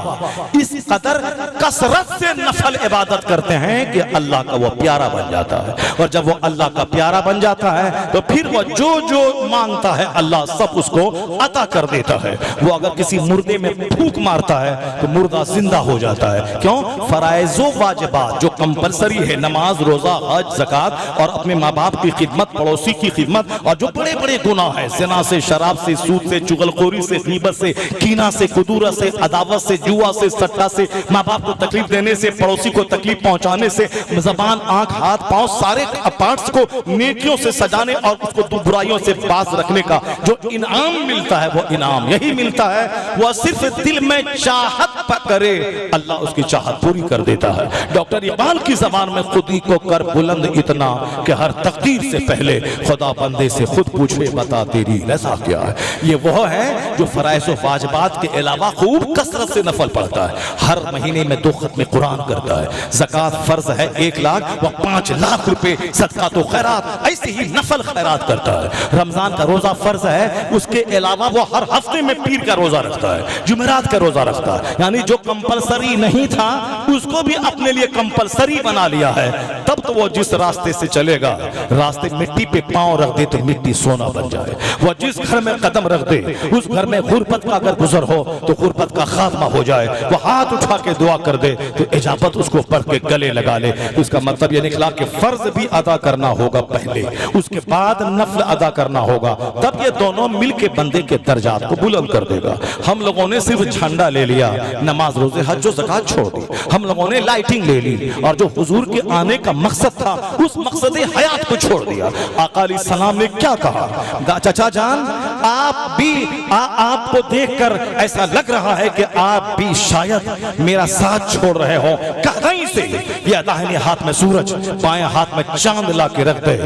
Speaker 2: इस कदर कसरत से नफल इबादत करते हैं कि अल्लाह का वो प्यारा बन जाता है, और जब वो अल्लाह का प्यारा बन जाता है तो फिर वो जो जो मांगता है अल्लाह सब उसको अता कर देता है। वो अगर किसी मुर्दे में फूंक मारता है तो मुर्दा जिंदा हो जाता है। क्यों? फराइजो वाजिबात जो कंपलसरी है, नमाज, रोजा, हज, ज़कात और अपने माँ बाप की खिदमत, पड़ोसी की खिदमत, और जो बड़े बड़े गुनाह है, ज़िना से, शराब से, सूद से, चुगलखोरी से, गीबत से, कीना से, कुदूरत से, अदावत से, जुआ से, सट्टा से, माँ बाप को तकलीफ देने से, पड़ोसी को तकलीफ पहुंचाने से, जबान, आंख, हाथ, पांव सारे पार्ट्स को नेकियों से सजाने और उसको बुराइयों से बाज रखने का जो इनाम मिलता है, वो इनाम यही मिलता है। वह सिर्फ दिल में चाहत करे, अल्लाह उसकी चाहत पूरी कर देता है। डॉक्टर इकबाल की जबान में खुदी को कर बुलंद इतना कि हर तकदीर से पहले खुदा बंदे से खुद पूछे बता तेरी रज़ा क्या है। ये वो है जो फराइज़ व वाजिबात के अलावा खूब कसरत से नफल पढ़ता है, हर महीने में 2 खत्म कुरान करता है, ज़कात फर्ज है 1 लाख, वह 5 लाख रुपए सदका तो खैरात, ऐसे ही नफल खैरात करता है। रमजान का रोजा फर्ज है, उसके अलावा वो हर हफ्ते में पीर का रोजा रखता है, जुमेरात का रोजा रखता है, यानी जो कंपलसरी नहीं था उसको भी अपने लिए कंपलसरी बना लिया है। तब तो वो जिस रास्ते से चलेगा, रास्ते मिट्टी पे पांव रख दे तो मिट्टी सोना बन जाए, वो जिस घर में कदम रख दे उस घर में गुरबत का अगर गुजर हो तो गुरबत का खात्मा हो जाए, वो हाथ उठा के दुआ कर दे तो इजाबत उसको पढ़ के गले लगा ले। तो इसका मतलब ये निकला कि फर्ज भी अदा करना होगा पहले, उसके बाद नफल अदा करना होगा, तब ये दोनों मिल के बंदे के दर्जात को बुलंद कर देगा। हम लोगों ने सिर्फ झंडा ले लिया, नमाज, रोजे, हज, ज़कात छोड़ दी, हम लोगों ने लाइटिंग ले ली और जो हुजूर के आने का मकसद था उस मकसद हयात को छोड़ दिया। आका अलैहिस्सलाम ने क्या कहा? चाचा जान, आप भी आपको देखकर ऐसा लग रहा है कि आप भी शायद मेरा साथ छोड़ रहे हो, कहीं से या दाहिने हाथ में सूरज, बाएं हाथ में चांद ला के रख दे,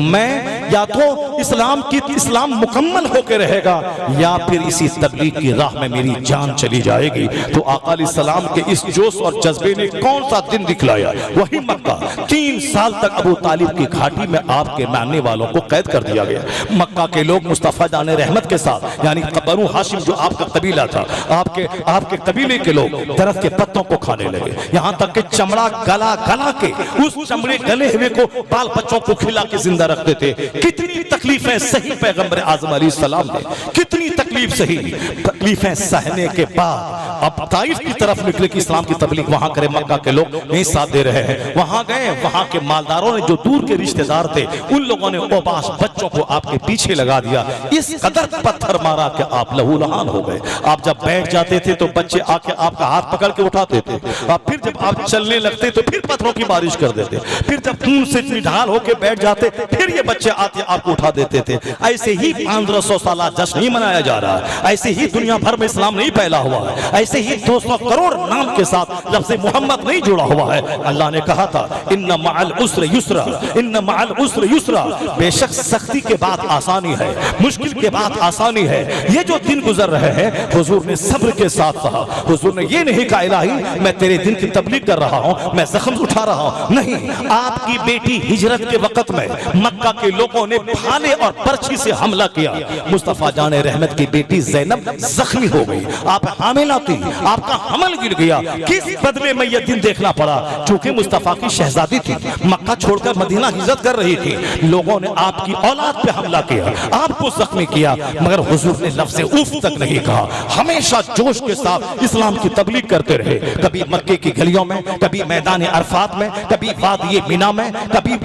Speaker 2: मैं या तो इस्लाम मुकम्मल होकर रहेगा या फिर इसी तबलीग की राह में मेरी जान चली जाएगी। तो आका अलैहिस्सलाम के इस जोश और जज्बे ने कौन सा दिन दिखलाया? वही मक्का। 3 साल तक अबू तालिब की घाटी में आपके मानने वालों को कैद कर दिया गया। मक्का के लोग मुस्तफा जाने रहमत के साथ, यानी बनु हाशिम जो आपका कबीला था, आपके कबीले के लोग दरख्त के पत्तों को खाने लगे, यहाँ तक कि चमड़ा गला गला के उस चमड़े गले हुए को बाल बच्चों को खिला के जिंदा रखते थे। कितनी तकलीफें सही पैगंबर आज़म अलैहिस्सलाम ने, कितनी तकलीफ सही। तकलीफें सहने के बाद अब ताइफ की तरफ निकले कि इस्लाम की तबलीग वहां करे। मक्का के लोग नहीं साथ दे रहे हैं, वहां गए, वहां के मालदारों ने जो दूर के रिश्तेदार थे उन लोगों ने ओबाश बच्चों को आपके पीछे लगा दिया, इस कदर पत्थर मारा कि आप लहूलुहान हो गए। आप जब बैठ जाते थे तो बच्चे आके आपका हाथ पकड़ के उठाते थे, और फिर जब आप चलने लगते तो फिर पत्थरों की बारिश कर देते, फिर जब खून से निढाल होके बैठ जाते फिर ये बच्चे आते आपको उठा देते थे। ऐसे ही 1500 साल जश्न नहीं मनाया जा रहा है, ऐसे ही दुनिया भर में इस्लाम नहीं फैला हुआ है, ऐसे ही 200 करोड़ नाम के साथ लफ्ज़ मोहम्मद नहीं जुड़ा हुआ है। अल्लाह ने कहा था इन्ना मअल उस्र युस्रा, इन्ना मअल उस्र युस्रा, बेशक सख्ती के बाद आसानी है, मुश्किल के बाद आसानी है। ये जो दिन गुजर रहे हैं हुजूर ने सब्र के साथ कहा। हुजूर ने ये नहीं कहा इलाही मैं तेरे दिन की तबलीग कर रहा हूँ, मैं जख्म उठा रहा हूँ, नहीं। आपकी बेटी हिजरत के वक्त में मक्का के लोगों ने भाले और बर्छी से हमला किया, मुस्तफा जाने रहमत की बेटी ज़ैनब जख्मी हो गई, आप हामिला थी, आपका हमल गिर गया। किस बदले में यह दिन देखना पड़ा? चूंकि मुस्तफा की शहजादी थी, मक्का छोड़कर मदीना हिजरत कर रही थी, लोगों ने आपकी औलाद पे हमला किया, आपको जख्मी किया, मगर हुजूर ने लफ्ज़ उफ तक नहीं कहा। हमेशा जोश के साथ इस्लाम की तबलीग करते रहे, कभी मक्के की गलियों में, कभी मैदान अरफात में, कभी वादी मिना में, कभी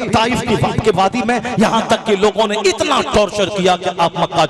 Speaker 2: ताइफ की वादी में, यहाँ तक कि लोगों ने इतना टॉर्चर किया कि आप मक्का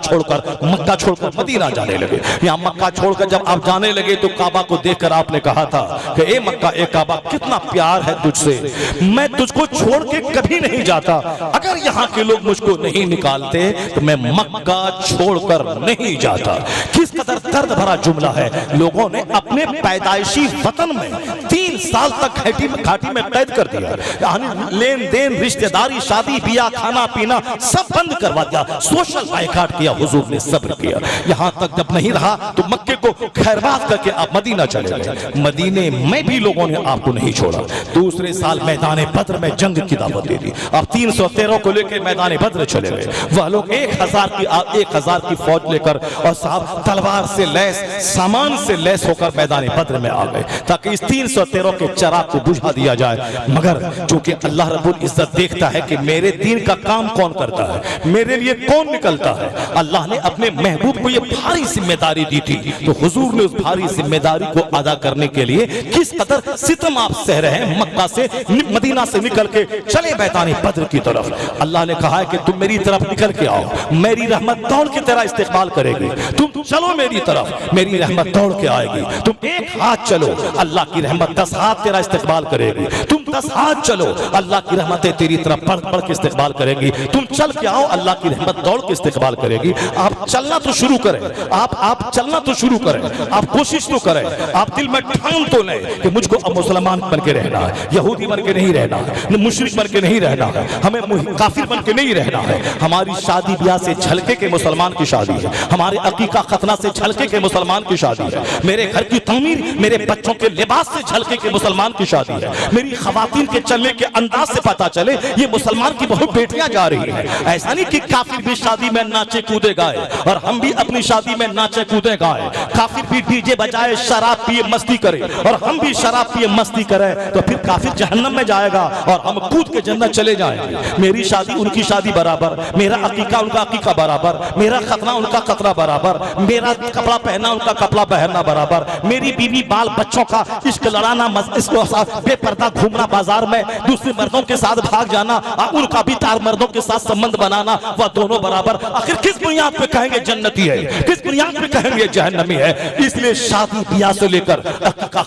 Speaker 2: छोड़कर मदीना जाने लगे। यहाँ मक्का छोड़कर जब आप जाने लगे तो काबा को देखकर आपने कहा था कि ए मक्का, ए काबा, कितना प्यार है तुझसे, मैं तुझको छोड़ के कभी नहीं जाता, अगर यहाँ के लोग मुझको नहीं निकालते तो मैं मक्का छोड़कर नहीं जाता। किस कदर दर्द भरा जुमला है। लोगों ने अपने पैदाइशी वतन में 3 साल तक घाटी में कैद कर दिया, यानी लेन देन, रिश्तेदारी, शादी ब्याह, खाना पीना सब बंद करवा दिया, सोशल बायकॉट किया। हुजूर ने सब्र किया, यहाँ तक जब नहीं रहा तो मक्के को खैरबाद करके आप मदीना चले गए। मदीने में भी लोगों ने आपको नहीं छोड़ा। दूसरे साल मैदान बद्र में जंग की दावत दे दी, आप 313 को लेकर मैदान बद्र चले गए। वह लोग 1000 की फौज लेकर और साहब तलवार से लैस, सामान से लैस होकर मैदान बद्र में आ गए ताकि इस 313 के चराग को बुझा दिया जाए। मगर चूंकि अल्लाह रब्बुल इज्जत देखता है कि मेरे दीन का काम कौन करता है, मेरे लिए कौन निकलता है, अल्लाह ने अपने महबूब को ये भारी जिम्मेदारी दी थी, तो हुजूर ने उस भारी जिम्मेदारी को अदा करने के लिए किस कदर सितम आप सह रहे हैं। मक्का से मदीना से निकल के चले मैदान बद्र की तरफ। अल्लाह ने कहा है कि तुम मेरी तरफ निकल के आओ, मेरी रहमत दौड़ के तेरा इस्तेकबाल करेगी। तुम चलो मेरी तरफ, मेरी रहमत दौड़ के आएगी। तुम एक हाथ चलो, अल्लाह की रहमत 10 हाथ तेरा इस्तेकबाल करेगी। तुम 10 हाथ चलो, अल्लाह की रहमतें तेरी तरफ बढ़ के इस्तेकबाल करेगी। तुम चल के आओ, अल्लाह की रहमत दौड़ के इस्तेकबाल करेगी। आप चलना तो शुरू करें, आप चलना तो शुरू करें, आप कोशिश तो करें, आप दिल में ठान तो लें कि मुझको अब मुसलमान बन के रहना है, यहूदी बन के नहीं रहना है, मुशरिक बन के नहीं रहना है, हमें काफिर बन के नहीं रहना है। हमारी शादी ब्याह से झलके के मुसलमान की शादी है, हमारे अकीका खतना से झलके के मुसलमान की शादी है, मेरे घर की तमीर, मेरे बच्चों के लिबास से झलके के मुसलमान की शादी है, मेरी खवातीन के चलने के अंदाज से पता चले ये मुसलमान की बहुत बेटियां जा रही है। ऐसा नहीं कि काफिर भी शादी में नाचे कूदे गाए और हम भी अपनी शादी में नाचे कूदे गाए, काफिर भी डीजे बजाए, शराब पिए, मस्ती करे और हम भी शराब पिए, मस्ती करें, तो फिर काफिर जहन्नम में जाएगा और हम कूद के जन्नत चले जाएंगे। मेरी शादी उनकी शादी बराबर, मेरा अकीका उनका अकीका बराबर, मेरा खतना उनका खतना बराबर, मेरा कपड़ा पहनना उनका कपड़ा पहनना बराबर, मेरी बीवी बाल बच्चों का इश्क लड़ाना, इसको बेपर्दा घूमना बाजार में, दूसरे मर्दों के साथ भाग जाना, उनका भी तार मर्दों के साथ संबंध बनाना, वह दोनों बराबर। आखिर किस बुनियाद पे कहेंगे जन्नती है, किस बुनियाद पे कहेंगे जहन्नमी है? इसलिए शादी ब्याह से लेकर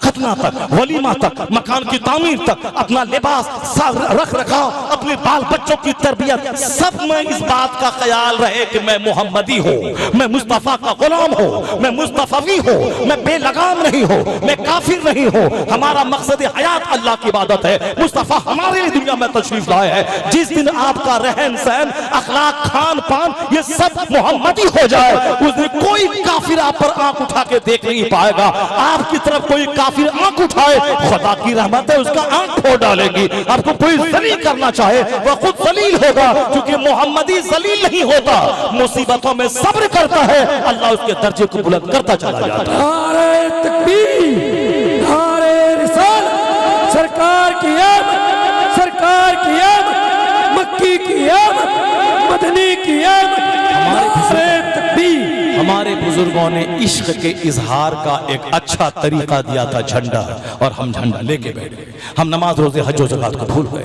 Speaker 2: खतना तक, वलीमा तक, मकान की तामीर तक, अपना लिबास, रख रखाव, अपने बाल बच्चों की तरबियत, सब में इस बात का ख्याल रहे कि मैं मोहम्मदी हूँ, मैं मुस्तफा का गुलाम हूँ, मैं मुस्तफवी हूँ, मैं बेलगाम नहीं हूँ, मैं काफिर नहीं हूँ। हमारा मकसद हयात अल्लाह की इबादत है, है। मुस्तफा हमारे लिए दुनिया में तशरीफ लाए हैं। जिस दिन आपका रहन सहन, अखलाक, खान पान ये सब मोहम्मदी हो जाए, उस दिन कोई काफिर आप पर आंख उठा के देख नहीं पाएगा। आपकी तरफ कोई काफिर आंख उठाए, खुदा की रहमत है उसका आंख फोड़ डालेगी। आपको कोई जलील करना चाहे वह खुद जलील होगा, क्योंकि मोहम्मदी जलील नहीं होता, मुसीबतों में सब्र करता है, अल्लाह उसके दर्जे को बुलंद करता चला जाता है।
Speaker 3: नारे तकबीर, नारे रिसालत, सरकार की आमद, सरकार की आमद, मक्की की आमद, मदनी की आमद, नारे तकबीर।
Speaker 2: हमारे बुजुर्गों ने इश्क के इजहार का एक अच्छा तरीका दिया था, झंडा, और हम झंडा लेके बैठ गए। हम नमाज रोजे हज ज़कात को भूल गए।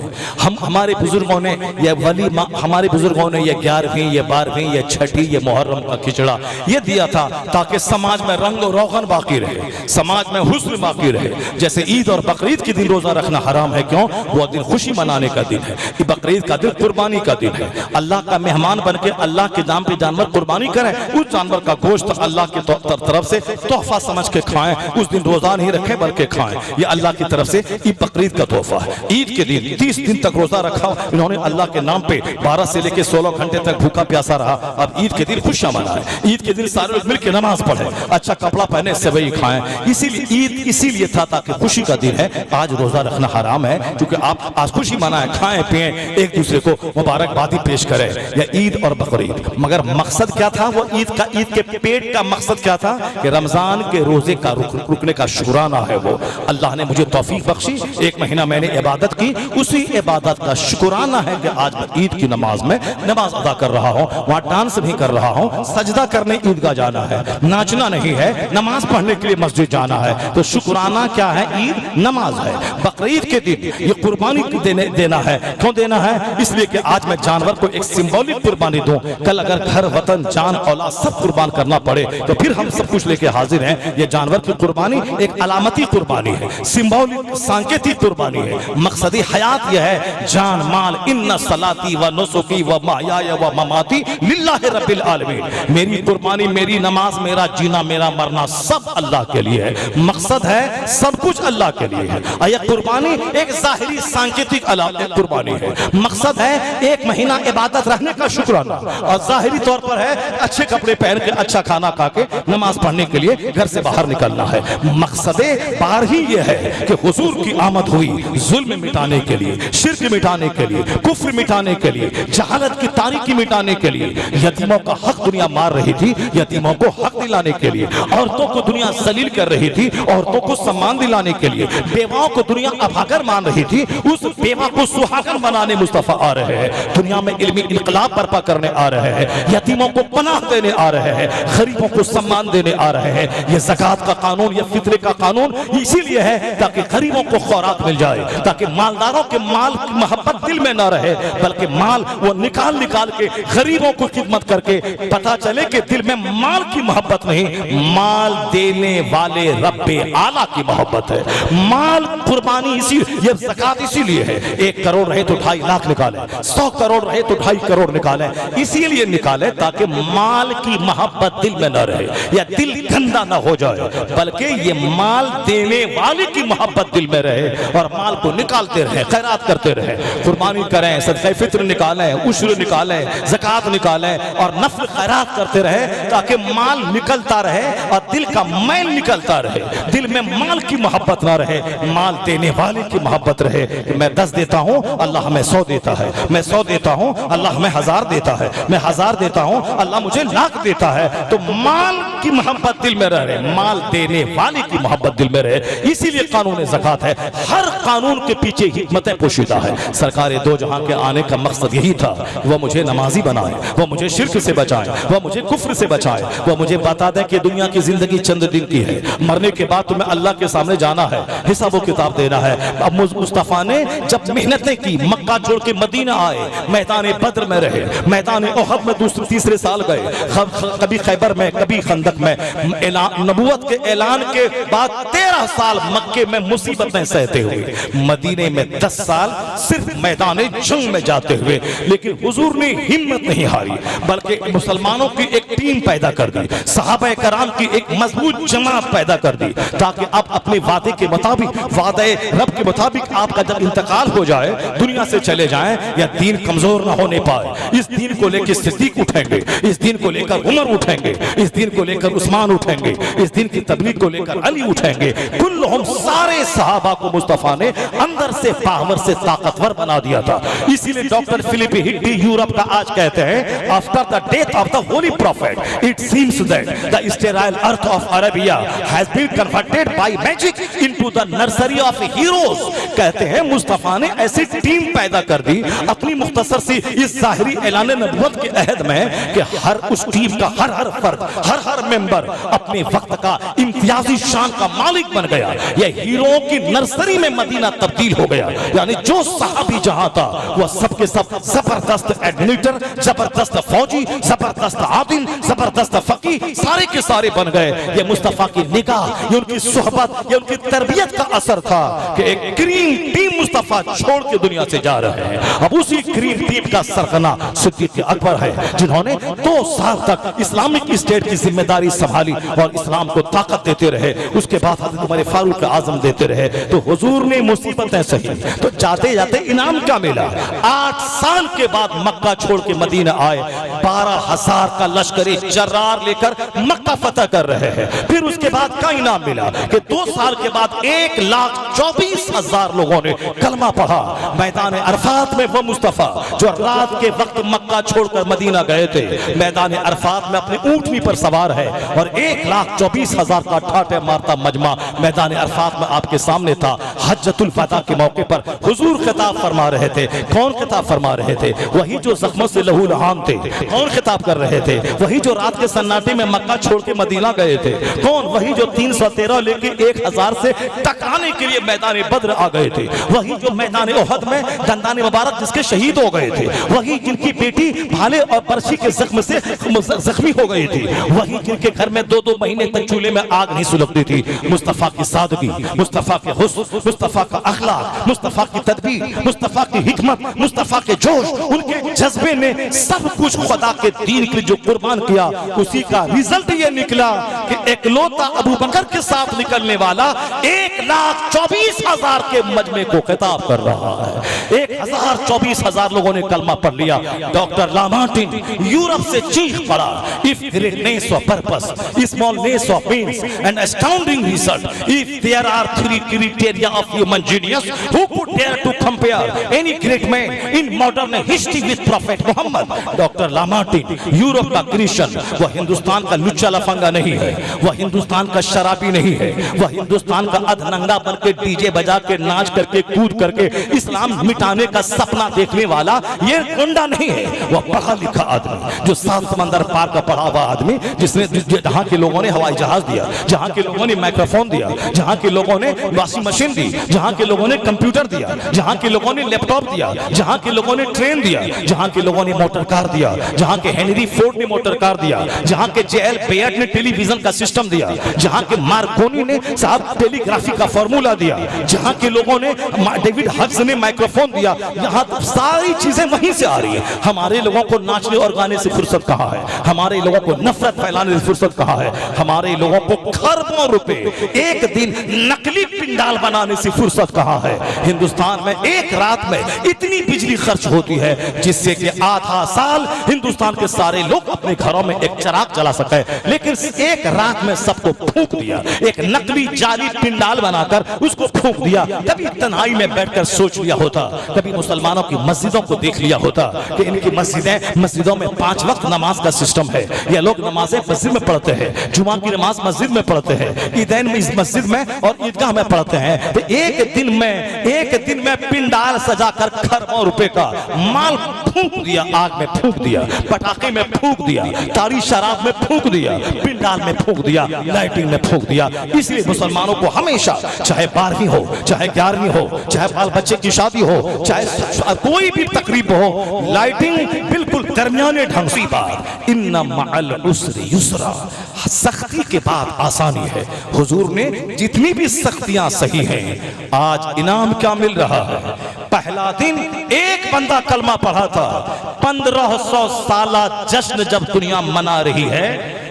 Speaker 2: हमारे बुजुर्गों ने ये वलीमा, हमारे बुजुर्गों ने ये 11वीं, ये 12वीं, ये छठी, ये मुहर्रम का खिचड़ा ये दिया था ताकि समाज में रंग और रोगन बाकी रहे, समाज में हुस्न बाकी रहे। जैसे ईद और बकरीद के दिन रोजा रखना हराम है, क्यों? वो दिन खुशी मनाने का दिन है। बकरीद का दिन कुर्बानी का दिन है। अल्लाह का मेहमान बन के अल्लाह के नाम पे जानवर कुर्बानी करें, उस जानवर का गोश्त अल्लाह की तरफ से तोहफा समझ के खाएं। उस दिन रोजा नहीं रखें बल्कि खाएं, ये अल्लाह की तरफ से ईद बकरीद का तोहफा है। ईद के दिन 30 दिन तक रोजा रखा इन्होंने अल्लाह के नाम पे, 12 से लेकर 16 घंटे तक भूखा प्यासा रहा। अब ईद के दिन खुशियां मनाएं, ईद के दिन सारे लोग मिलकर नमाज पढ़ें, अच्छा कपड़ा पहने, सेवई खाएं। इसीलिए ईद इसीलिए था ताकि खुशी का दिन है। आज रोजा रखना हराम है, क्योंकि आप आज खुशी मनाएं, खाएं पिएं, एक दूसरे को मुबारकबादी पेश करें, या ईद और बकरीद। मगर मकसद क्या था? वो ईद के पेट का मकसद क्या था? कि रमजान के रोजे का रुकने का शुक्राना है। वो अल्लाह ने मुझे तौफीक बख्शी, एक महीना मैंने इबादत की, उसी इबादत का शुक्राना है कि आज मैं ईद की नमाज में नमाज अदा कर रहा हूँ, वहाँ डांस भी कर रहा हूँ, सजदा करने ईदगाह जाना है, नाचना नहीं है, नमाज पढ़ने के लिए मस्जिद जाना है। तो शुक्राना क्या है? ईद नमाज है। बकरीद के दिन ये कुर्बानी देना है। क्यों देना है? इसलिए कि आज मैं जानवर को एक सिंबॉलिक कुर्बानी दूं। कल अगर घर, वतन, जान, औलाद सब कुर्बान करना पड़े तो फिर हम सब कुछ लेके हाजिर हैं। ये जानवर की कुर्बानी एक अलामती कुर्बानी है, सिंबॉलिक सांकेतिक कुर्बानी है। मकसदी हयात यह है, जान माल, इन्ना सलाती व नुसुकी व महयाया व ममाती लिल्लाहि रब्बिल आलमीन। मेरी कुर्बानी, मेरी नमाज, मेरा जीना, मेरा मरना सब अल्लाह के लिए है। मकसद है सब कुछ अल्लाह के लिए है। यह कुर्बानी एक जाहिरी सांकेतिक कुर्बानी है। मकसद है एक महीना इबादत रहने का शुक्राना, और जाहिरी तौर पर है अच्छे कपड़े पहन के, अच्छा खाना खा के नमाज पढ़ने के लिए घर से बाहर निकलना है। मकसदे बाहर ही यह है कि हुजूर की आमद हुई जुल्म मिटाने के लिए, शिर्क मिटाने के लिए, कुफ्र मिटाने के लिए, जहालत की तारीकी मिटाने के लिए। यतीमों का हक दुनिया मार रही थी, यतीमों को हक दिलाने के लिए। औरतों को दुनिया जलील कर रही थी, औरतों को सम्मान दिलाने के लिए। बेवाओं को दुनिया अभागर मान रही थी, उस बेवा को सुहागन बनाने मुस्तफा आ रहे हैं। दुनिया में इल्मी इनकलाब बर्पा करने आ रहे हैं, यतीमों को पनाह देने आ रहे हैं, गरीबों को सम्मान देने आ रहे हैं। ये ज़कात का कानून, ये फित्रे का कानून इसीलिए है ताकि गरीबों को खुराक मिल जाए, ताकि मालदारों के माल की मोहब्बत दिल में ना रहे, बल्कि माल वो निकाल निकाल के गरीबों को खिदमत करके पता चले कि दिल में माल की मोहब्बत नहीं, माल देने वाले रब्बे आला की मोहब्बत है। माल कुर्बानी इसी, ये ज़कात इसीलिए है। 1 करोड़ रहे तो 2.5 लाख निकाले, 100 करोड़ रहे तो 2.5 करोड़ निकाले, इसीलिए निकाले ताकि माल की मोहब्बत दिल में न रहे, या दिल गंदा ना हो जाए, बल्कि ये माल देने वाले की मोहब्बत दिल में रहे, और माल को निकालते रहे, खैरात करते रहे। कुर्बानी करें, सदक़े फित्र निकालें, उश्र निकालें, ज़कात निकालें, और नफ्ल खैरात करते रहे, ताकि माल निकलता रहे और दिल का मैल निकलता रहे, दिल में माल की मोहब्बत ना रहे, माल देने वाले की मोहब्बत रहे। मैं 10 देता हूँ, अल्लाह हमें 100 देता है, मैं 100 देता हूँ, अल्लाह हमें 1000 देता है, मैं 1000 देता हूँ, अल्लाह मुझे लाख देता है। तो माल की मोहब्बत दिल में रहे, माल देने वाले की मोहब्बत दिल में रहे। इसीलिए कानून ज़कात है। हर कानून के पीछे हिकमतें पोशीदा है। सरकार दो जहां के आने का मकसद यही था, वह मुझे नमाजी बनाए, वह मुझे शिर्क से बचाए, वह मुझे कुफ्र से बचाए, वह मुझे बता दे कि दुनिया की जिंदगी चंद दिन की है, मरने के बाद तुम्हें अल्लाह के सामने जाना है, हिसाब किताब देना है। अब मुस्तफा ने जब मेहनतें की, मक्का छोड़ के मदीना आए, मैदान बद्र में रहे, मैदान ओहद में 2-3 साल गए, कभी खैबर में, कभी खंदक मुसीबत में नबूवत के ऐलान के बाद 13 साल मक्के में मुसीबतें सहते हुए, मदीने में 10 साल सिर्फ मैदान जंग में जाते हुए, लेकिन हुजूर ने हिम्मत नहीं हारी, बल्कि मुसलमानों की एक टीम पैदा कर दी, सहाबा कराम की एक मजबूत जमात पैदा कर दी, ताकि आप अपने वादे के मुताबिक, वादे रब के मुताबिक आपका जब इंतकाल हो जाए, दुनिया से चले जाएं, या दीन कमजोर ना होने पाए। इस दीन को लेकर सिद्दीक उठेंगे, इस दीन को लेकर उमर उठेंगे, इस दीन को लेकर उस्मान उठेंगे, इस दीन की तबलीग को लेकर अली उठेंगे। कुल्लुहुम, सारे सहाबा को मुस्तफा ने अंदर से पावर से ताकतवर बना दिया था। इसीलिए डॉक्टर फिलिप हिड्डी यूरोप का आज कहते हैं, after the death of the holy prophet it seems that the sterile earth of Arabia has been converted by magic into the nursery of heroes. कहते हैं मुस्तफा ने ऐसी टीम पैदा कर दी अपनी मुख्तसर सी इस जाहिरी ऐलान नबुव्वत के अहद में कि हर उस टीम का हर फर्द, हर मेंबर अपने वक्त का इम्तियाजी शान का मालिक बन गया। यह हीरो की नर्सरी में मदीना तब्दील हो गया। यानी जो सहाबी जहां था वह सबके सब जबरदस्त एडमिनिस्ट्रेटर, जबरदस्त फौजी, जबरदस्त आदिम, जबरदस्त फकी, सारे के सारे बन गए। ये मुस्तफा की निगाह, ये उनकी सोहबत, ये उनकी तरबियत का असर था कि एक क्रीम टीम मुस्तफा छोड़ के दुनिया से जा रहे हैं। अब उसी क्रीम टीम का सरगना सिद्दीक अकबर है, जिन्होंने 2 साल तक इस्लामिक स्टेट की जिम्मेदारी संभाली और इस्लाम को ताकत देते रहे। उसके बाद हज़रत उमर फारूक आज़म देते रहे। तो हुजूर ने मुसीबतें सही, तो जाते जाते इनाम क्या मिला? 8 साल के बाद मक्का छोड़ के मदीना आए, 12,000 का लश्करी जर्रार लेकर मक्का फतह कर रहे हैं। फिर उसके बाद का इनाम मिला कि 2 साल के बाद 1,24,000 लोगों ने कलमा पढ़ा। मैदान अरफात में वो मुस्तफा जो रात के वक्त मक्का छोड़कर मदीना गए थे, मैदान अरफात में अपने ऊंटनी पर सवार है और 1,24,000 का ठाटे मारता मजमा मैदान अरफात में आपके सामने था। हज्जतुल वदा के मौके पर हुजूर खिताब फरमा रहे थे। कौन खिताब फरमा रहे थे? वही जो जख्मों से लहू लहान थे। कौन खिताब कर रहे थे? वही जो रात के सन्नाटे में मक्का छोड़ के मदीना गए थे। कौन? वही जो 313 लेके 1,000 से टकराने के लिए मैदान बद्र आ गए थे। वही जो मैदान ओहद में दंदान मुबारक जिसके शहीद हो गए थे। वही जिनकी बेटी भाले और बरछी के जख्म से जख्मी हो गई थी। वही जिनके घर में 2-2 महीने तक चूल्हे में आग नहीं सुलगती थी। मुस्तफा की सादगी, मुस्तफा के हुस्न, मुस्तफा का अखलाक, मुस्तफा की तदबीर, मुस्तफा की हिकमत, मुस्तफा के जोश, उनके जज्बे ने सब कुछ खुदा के दीन के जो कुर्बान किया, उसी का रिजल्ट ये निकला कि एकलौता अबू बकर के साथ निकलने वाला 1,24,000 के मजमे को खिताब कर रहा है। 1,24,000 लोगों ने कलमा पढ़ लिया। डॉक्टर लामार्टिन यूरोप से चीख पड़ा, if greatness of purpose, smallness of means and astounding result, if there are 3 criteria of human genius, who could dare to compare any great man in modern history with Prophet Muhammad? Doctor Lamartine Europe का क्रिश्चियन, वह हिंदुस्तान का लुच्चा लफंगा नहीं है, वह हिंदुस्तान का शराबी नहीं है, वह हिंदुस्तान का अधनंगा बन के डीजे बजा के नाच करके कूद करके इस्लाम मिटाने का सपना देखने वाला ये गुंडा नहीं है। वह पढ़ा लिखा आदमी, जो 7 समंदर पार का पढ़ा हुआ आदमी, जिसने जहां के लोगों ने हवाई जहाज दिया, जहां के लोगों ने माइक्रोफोन दिया, जहां के लोगों ने वॉशिंग मशीन दी, जहां के लोगों ने कंप्यूटर दिया, जहां के लोगों ने लैपटॉप दिया, जहां के लोगों ने ट्रेन दिया, जहां के लोगों ने मोटर कार दिया, जहां के हेनरी फोर्ड ने मोटर कार दिया, जहां के जेएल बेयर्ड ने टेलीविजन का सिस्टम दिया, जहां के मार्कोनी ने साहब टेलीग्राफी का फॉर्मूला दिया, जहां के लोगों ने डेविड हग्स ने माइक्रोफोन दिया, यहां सारी चीजें वहीं से आ रही है। हमारे लोगों को नाचने और गाने से फुर्सत कहाँ है? हमारे लोगों को नफरत फैलाने से फुर्सत कहाँ है? हमारे लोगों को खरबों रुपए एक दिन नकली पिंडाल बनाने से फुर्सत कहाँ है? हिंदुस्तान में एक रात में इतनी बिजली खर्च होती है जिससे कि आधा साल हिंदुस्तान के सारे लोग अपने घरों में एक चिराग जला सके, लेकिन एक रात में सबको फूंक दिया, एक नकली जाली पिंडाल बनाकर उसको फूंक दिया। कभी तन्हाई में बैठकर सोच लिया होता, कभी मुसलमानों की मस्जिदों को देख लिया होता कि इनकी मस्जिदों में 5 वक्त नमाज का सिस्टम है। ये लोग नमाजें मस्जिद में पढ़ते हैं, जुमा की नमाज मस्जिद में पढ़ते हैं, ईदैन में इस मस्जिद में और ईदगाह में पढ़ते हैं। तो एक दिन में पिंडाल सजाकर खरबों रुपए का माल फूंक दिया, आग में फूंक दिया, पटाखे में फूंक दिया, तारी शराब में फूंक दिया, पिंडाल में फूंक दिया, लाइटिंग में फूंक दिया। इसलिए मुसलमानों को हमेशा, चाहे 12वीं हो, चाहे 11वीं हो, चाहे बाल बच्चे की शादी हो, चाहे कोई भी तकरीब हो, लाइटिंग बिल्कुल बिल्कुल दरमियाने ढंग से बात, इन्ना मअल उसरि युसरा, सख्ती के बाद आसानी है। हुजूर ने जितनी भी सख्तियां सही हैं, आज इनाम क्या मिल रहा है। पहला दिन एक बंदा कलमा पढ़ा था, 1500 साला जश्न जब दुनिया मना रही है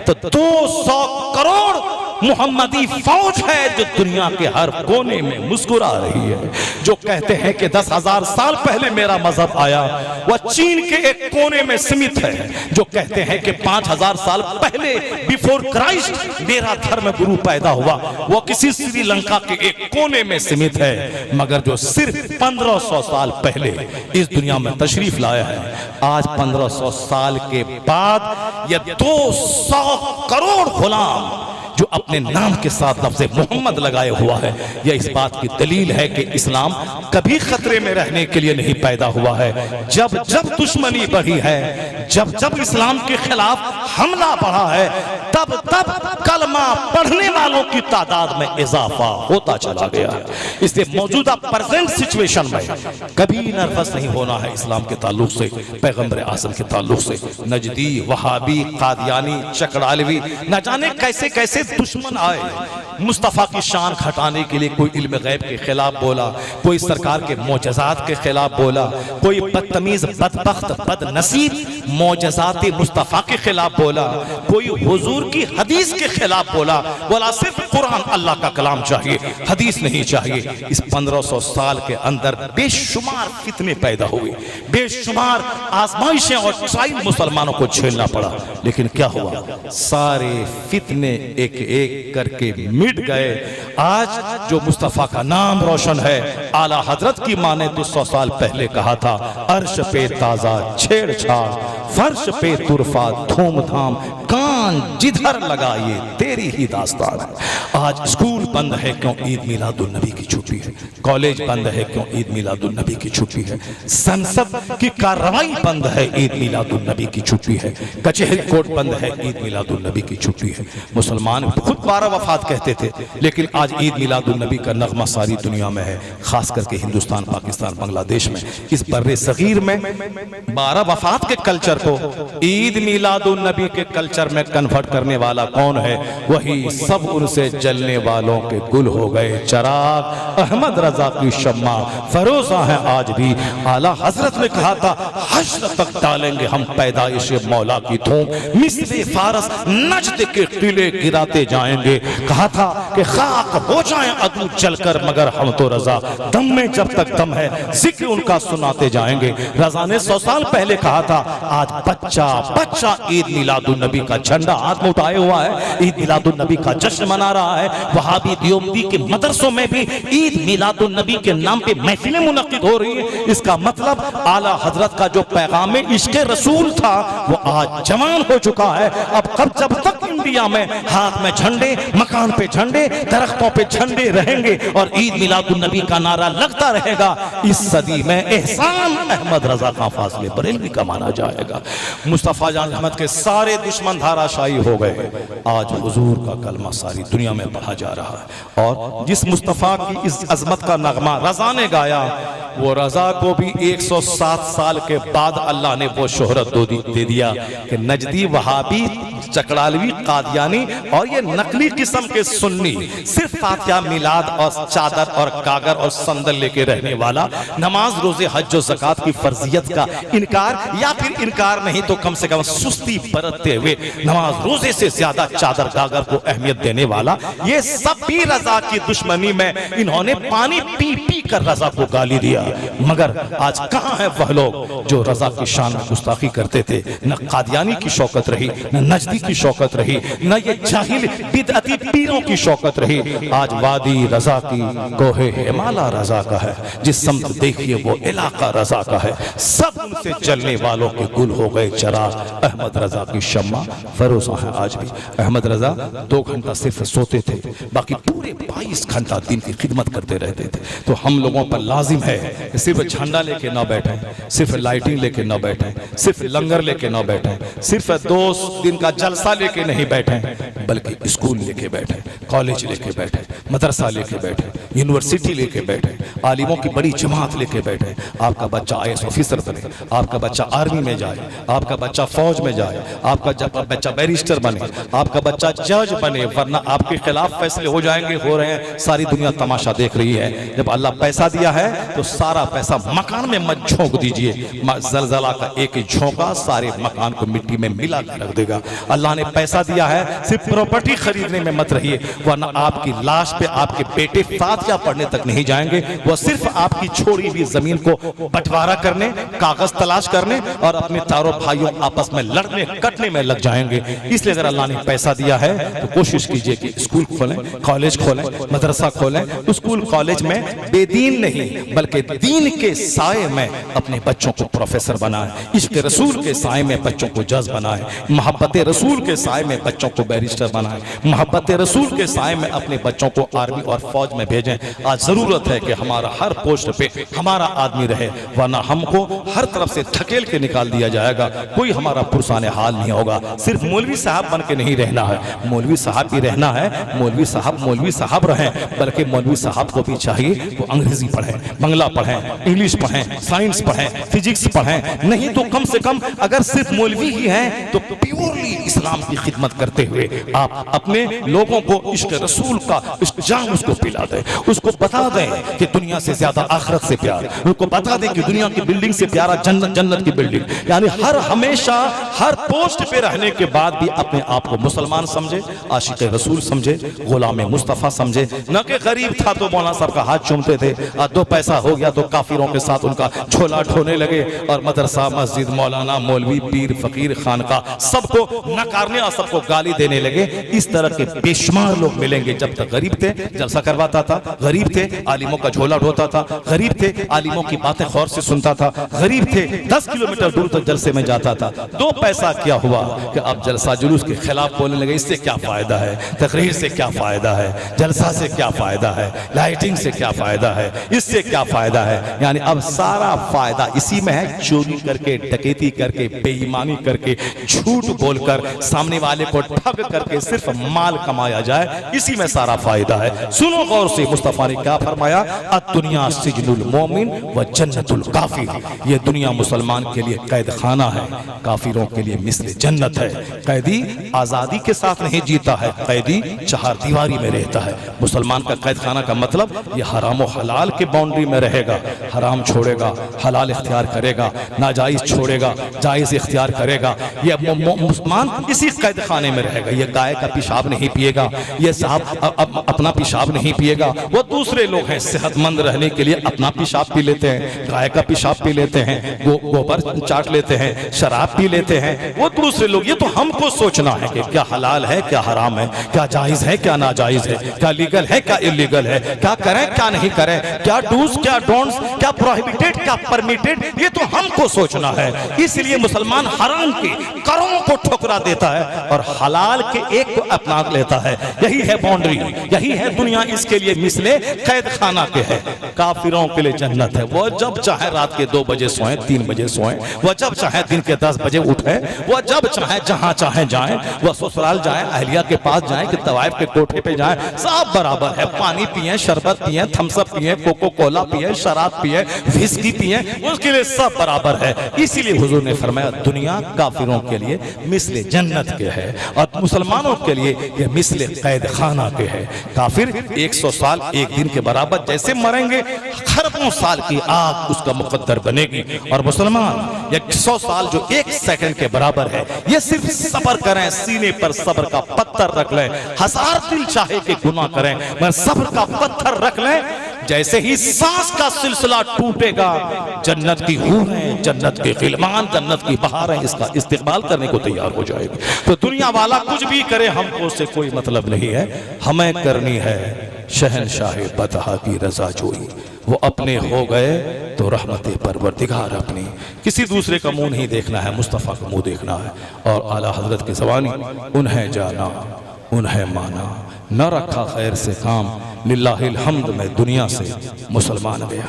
Speaker 2: तो 200 करोड़ मुहम्मदी फौज है जो दुनिया के हर कोने में मुस्कुरा रही है। जो कहते हैं कि 10,000 साल पहले मेरा मजहब आया, वह चीन के एक कोने में सीमित है। जो कहते हैं कि 5,000 साल पहले बिफोर क्राइस्ट मेरा धर्म गुरु पैदा हुआ, वह किसी श्रीलंका के एक कोने में सीमित है। मगर जो सिर्फ 1500 साल पहले इस दुनिया में तशरीफ लाया है, आज 1500 साल के बाद यह 200 करोड़ गुलाम जो अपने नाम के साथ लफ्ज़ मोहम्मद लगाए हुआ है, यह इस बात की दलील है कि इस्लाम कभी खतरे में रहने के लिए नहीं पैदा हुआ है। जब जब दुश्मनी बढ़ी है, जब जब इस्लाम के खिलाफ हमला बढ़ा है, तब तब कलमा पढ़ने वालों की तादाद में इजाफा होता चला गया है। इसलिए मौजूदा प्रेजेंट सिचुएशन में कभी नर्वस नहीं होना है इस्लाम के ताल्लुक से, पैगंबर आज़म के ताल्लुक से। नजदी, वहाबी, कादियानी, चकड़ालवी, न जाने कैसे कैसे दुश्मन आए। मुस्तफ़ा की शान घटाने के लिए कोई इल्म गैब के खिलाफ बोला, कोई सरकार के मोजज़ात के खिलाफ बोला, कोई बदतमीज बदबख्त बदनसीब मोजज़ात मुस्तफ़ा के खिलाफ बोला, कोई हुजूर की हदीस के खिलाफ बोला सिर्फ कुरान अल्लाह का कलाम चाहिए, हदीस नहीं चाहिए। इस 1500 साल के अंदर बेशुमार फितने पैदा हुए, बेशुमार आजमाइशें और ट्रायल मुसलमानों को झेलना पड़ा। लेकिन क्या हुआ, सारे फितने एक एक करके मिट गए। आज जो मुस्तफ़ा का नाम रोशन है, आला हजरत की माँ ने 200 साल पहले कहा था, अर्श पे ताजा छेड़छाड़, फर्श पे तुरफा धूमधाम, कान जिधर लगाइए तेरी ही दास्तान है। आज स्कूल बंद है क्यों, ईद मिलादुन नबी की छुट्टी है। कॉलेज बंद है क्यों, ईद मिलादुन नबी की छुट्टी है। संसद की कार्रवाई बंद है, ईद मिलादुन नबी की छुट्टी है। कचहरी कोर्ट बंद है, ईद मिलादुन नबी की छुट्टी है। मुसलमान खुद 12 वफात कहते थे, लेकिन आज ईद मिलादुन नबी का नगमा सारी दुनिया में है, खास करके हिंदुस्तान, पाकिस्तान, बांग्लादेश में। इस बर्रे सगीर में 12 वफात के कल्चर को ईद मिलादुन नबी के कल्चर में कन्वर्ट करने वाला कौन है? वही सब उनसे जलने वालों के गुल हो गए चिराग, अहमद रजा की शम्मा फरोजा है आज भी। आला हजरत ने कहा था, हश्र तक डालेंगे हम पैदाइश मौला की धूम, मिस्ले फारस नजद के किले गिराते जाएंगे। कहा था कि खाक हो जाए अदू जलकर, मगर हम तो रजा दम में जब तक दम है जिक्र उनका सुनाते जाएंगे। रजा ने 100 साल पहले कहा था, आज बच्चा बच्चा ईद मिलादुन नबी का झंडा हाथ में उठाए हुआ है, ईद मिलादुन नबी का जश्न मना रहा है। वहाबी दियोबंदी के मदरसों में भी ईद मिलादुन नबी के नाम पे महफिलें मुनक्किद हो रही है। इसका मतलब आला हजरत का जो पैगाम इश्क़ रसूल था वो आज जवान हो चुका है। अब जब तक इंडिया में हाथ में झंडे, मकान पे झंडे, दरख्तों पे झंडे रहेंगे और ईद मिलादुन नबी का नारा लगता रहेगा, इस सदी में एहसान अहमद रजा खां फाज़िल बरेलवी का माना जाएगा। मुस्तफ़ा जान अहमद के सारे दुश्मन धाराशायी हो गए। आज हुजूर का कलमा सारी दुनिया में पढ़ा जा रहा है। और जिस मुस्तफ़ा की इस अजमत का नगमा रजा ने गाया, वो रजा को भी 107 साल के बाद अल्लाह ने वो शोहरत दे दिया कि नजदी, वहाबी, चकड़ालवी, कादियानी और ये नकली किस्म के सुन्नी सिर्फ फातिहा, मिलाद और चादर और कागर और संदल लेके रहने वाला, नमाज, रोजे, हज और ज़कात की फर्जियत का इनकार, या फिर इनकार नहीं तो कम से कम सुस्ती बरतते हुए नमाज रोजे से ज्यादा चादर कागर को अहमियत देने वाला, ये सब भी रजा की दुश्मनी में इन्होंने पानी पी पी कर रजा को गाली दिया। मगर आज कहाँ है वह लोग जो रजा की शान में गुस्ताखी करते थे? न कादियानी की शौकत रही, न नजदी की शौकत रही, न ये जाहिल बिदअती पीरों की शौकत रही। आज वादी रजा की, कोहे हिमाला रजा का है, जिस समत देखिए वो इलाका रजा का है। सब उनसे जलने वालों के गुल हो गए चिराग, अहमद रजा की शम्मा भरोसा है आज भी। अहमद रजा 2 घंटा सिर्फ सोते थे, बाकी पूरे 22 घंटा दिन की खिदमत करते रहते थे। तो हम लोगों पर लाजिम है कि सिर्फ झंडा लेके ना बैठें, सिर्फ लाइटिंग लेके ना बैठें, सिर्फ लंगर लेके ना बैठें, सिर्फ 2 दिन का जलसा लेके नहीं बैठें, बल्कि स्कूल लेके बैठें, कॉलेज लेके बैठें, मदरसा लेके बैठे, यूनिवर्सिटी लेके बैठे, आलिमों की बड़ी जमात लेके बैठे। आपका बच्चा IAS ऑफिसर बने, आपका बच्चा आर्मी में जाए, आपका बच्चा फौज में जाए, आपका बच्चा बैरिस्टर बने, आपका बच्चा जज बने, वरना आपके खिलाफ फैसले हो जाएंगे, हो रहे हैं, सारी दुनिया तमाशा देख रही है। जब अल्लाह पैसा दिया है तो सारा पैसा मकान में मत झोंक दीजिए, जलजला का एक झोंका सारे मकान को मिट्टी में मिला के रख देगा। अल्लाह ने पैसा दिया है, सिर्फ प्रॉपर्टी खरीदने में मत रहिए, वरना आपकी लाश पे आपके बेटे फातिहा पढ़ने तक नहीं जाएंगे, वो सिर्फ आपकी छोड़ी हुई जमीन को बंटवारा करने, कागज तलाश करने और अपने चारों भाइयों आपस में लड़ने कटने में लग जाएंगे। इसलिए अगर अल्लाह ने पैसा दिया है तो कोशिश कीजिए कि स्कूल खोलें, कॉलेज खोलें, मदरसा खोलें। स्कूल कॉलेज में बेदीन नहीं बल्कि दीन के साए में अपने बच्चों को प्रोफेसर बनाएं, इश्क रसूल के साए में बच्चों को जज बनाएं, मोहब्बत रसूल के साए में बच्चों को बैरिस्टर बनाएं, मोहब्बत रसूल के साए में अपने बच्चों को आर्मी और फौज में भेजें। आज जरूरत है कि हमारा हर पोस्ट पे हमारा आदमी रहे, वरना हमको हर तरफ से धकेल के निकाल दिया जाएगा, कोई हमारा पुरसाने हाल नहीं होगा। सिर्फ मौलवी साहब बन के नहीं रहना है, मौलवी साहब भी रहना है, मौलवी साहब रहें, बल्कि मौलवी साहब को भी चाहिए वो अंग्रेजी पढ़ें, बंगला पढ़ें, इंग्लिश पढ़ें, साइंस पढ़ें, फिजिक्स पढ़ें, नहीं तो कम से कम अगर सिर्फ मौलवी ही हैं तो प्योरली इस्लाम की खिदमत करते हुए आप अपने लोगों को इश्क रसूल का जाम उसको पिला दें, उसको बता दें कि दुनिया से ज्यादा आखिरत से प्यार, उनको बता दें कि दुनिया की बिल्डिंग से प्यारा जन्नत की बिल्डिंग। यानी हमेशा हर पोस्ट पे रहने के बाद भी अपने आप को मुसलमान समझे, आशिक रसूल समझे, गुलाम मुस्तफ़ा समझे, न कि गरीब था तो मौलाना साहब का हाथ चूमते थे, 2 पैसा हो गया तो काफिरों के साथ उनका झोला ढोने लगे और मदरसा, मस्जिद, मौलाना, मौलवी, पीर, फकीर, खानका सबको नकारने और सबको गाली देने लगे। इस तरह के बेशुमार लोग मिलेंगे। जब तक गरीब थे जलसा करवाता था, गरीब थे आलिमों का झोला ढोता था, गरीब थे आलिमों की बातें गौर से सुनता था, गरीब थे 10 किलोमीटर दूर तक जलसे में जाता था। 2 पैसा क्या हुआ कि अब जलसा जुलूस के खिलाफ बोलने लगे, इससे क्या फायदा है, तकरीर से क्या फायदा है, जलसा से क्या फायदा है, लाइटिंग से क्या फायदा है, इससे क्या फायदा है। यानी अब सारा फायदा इसी में है, चोरी करके, डकैती करके, बेईमानी करके, झूठ बोलकर सामने वाले को ठग करके सिर्फ माल कमाया जाए, इसी में सारा फायदा है। सुनो गौर से, मुस्तफा ने क्या फरमाया, अद-दुनिया सिजनुल मोमिन व जन्नतुल काफिर। ये दुनिया मुसलमान के लिए कैद खाना है, काफिरों के लिए मिस्ल जन्नत है। कैदी आजादी के साथ नहीं जीता है, कैदी चार दीवारी में रहता है। मुसलमान का कैद खाना का मतलब ये हराम और हलाल के बाउंड्री में रहेगा, हराम छोड़ेगा, हलाल इख्तियार करेगा, नाजायज छोड़ेगा, जायज इख्तियार करेगा। ये मुसलमान इसी कैद खाने में रहेगा। ये गाय का पेशाब नहीं पिएगा, ये साहब अपना पेशाब नहीं पिएगा। वो दूसरे लोग हैं सेहतमंद रहने के लिए अपना पेशाब पी लेते हैं, गाय का पेशाब पी लेते हैं, गोबर चाट लेते हैं, शराब पी लेते हैं। वो दूसरे लोग, ये तो हमको सोचना है कि क्या हलाल है, क्या हराम है, क्या जायज है, क्या नाजायज है, क्या लीगल है, क्या इलीगल है, क्या करें, क्या नहीं करें, क्या डूज, क्या डोंट्स, क्या प्रोहिबिटेड, क्या परमिटेड, ये तो हमको सोचना है। इसलिए मुसलमान हराम के करों को ठुकरा देता है और हलाल के एक को अपना लेता है। यही है बाउंड्री, यही है दुनिया इसके लिए मिसले कैद खाना के है। काफिरों के लिए जन्नत है। वो जब चाहे रात के 2 बजे सोएं, 3 बजे सोएं, वो जब चाहे दिन के 10 बजे उठे, वो जब चाहे जहां चाहे जाएं, वो ससुराल जाएं, अहलिया के पास जाएं कि तवाइफ के कोठे पे जाएं, सब बराबर है। पानी पिए, शरबत पिए, थम्स अप पिए, कोको कोला पिए, शराब पिए, विस्की पिए, उसके लिए सब बराबर है। इसीलिए हुजूर ने फरमाया दुनिया काफिरों के लिए मिसले जन्नत के है और मुसलमानों के लिए ये मिसले कैद खाना के है। काफिर 100 साल एक दिन के बराबर जैसे मरेंगे, खरबों साल की आग उसका मुकद्दर बनेगी। और मुसलमान 100 साल जो 1 सेकंड के बराबर है, ये सिर्फ सब्र करें, सीने पर सब्र का पत्थर रख लें। 1000 दिल चाहे कि गुनाह करें मगर सब्र का पत्थर रख लें। जैसे ही सांस का सिलसिला टूटेगा, जन्नत की हूरें, जन्नत के गिलमान, जन्नत की बहारें इसका इस्तेमाल करने को तैयार हो जाएगी। तो दुनिया वाला कुछ भी करे, हमको उससे कोई मतलब नहीं है। हमें करनी है
Speaker 1: शहनशाह बतहा की रजा जोई। वो अपने हो गए तो रहमत परवरदिगार अपनी। किसी दूसरे का मुंह नहीं देखना है, मुस्तफ़ा का मुंह देखना है। और आला हजरत की ज़बानी, उन्हें जाना उन्हें माना, न रखा खैर से काम, लिल्लाहिल हम्द में दुनिया से मुसलमान गया।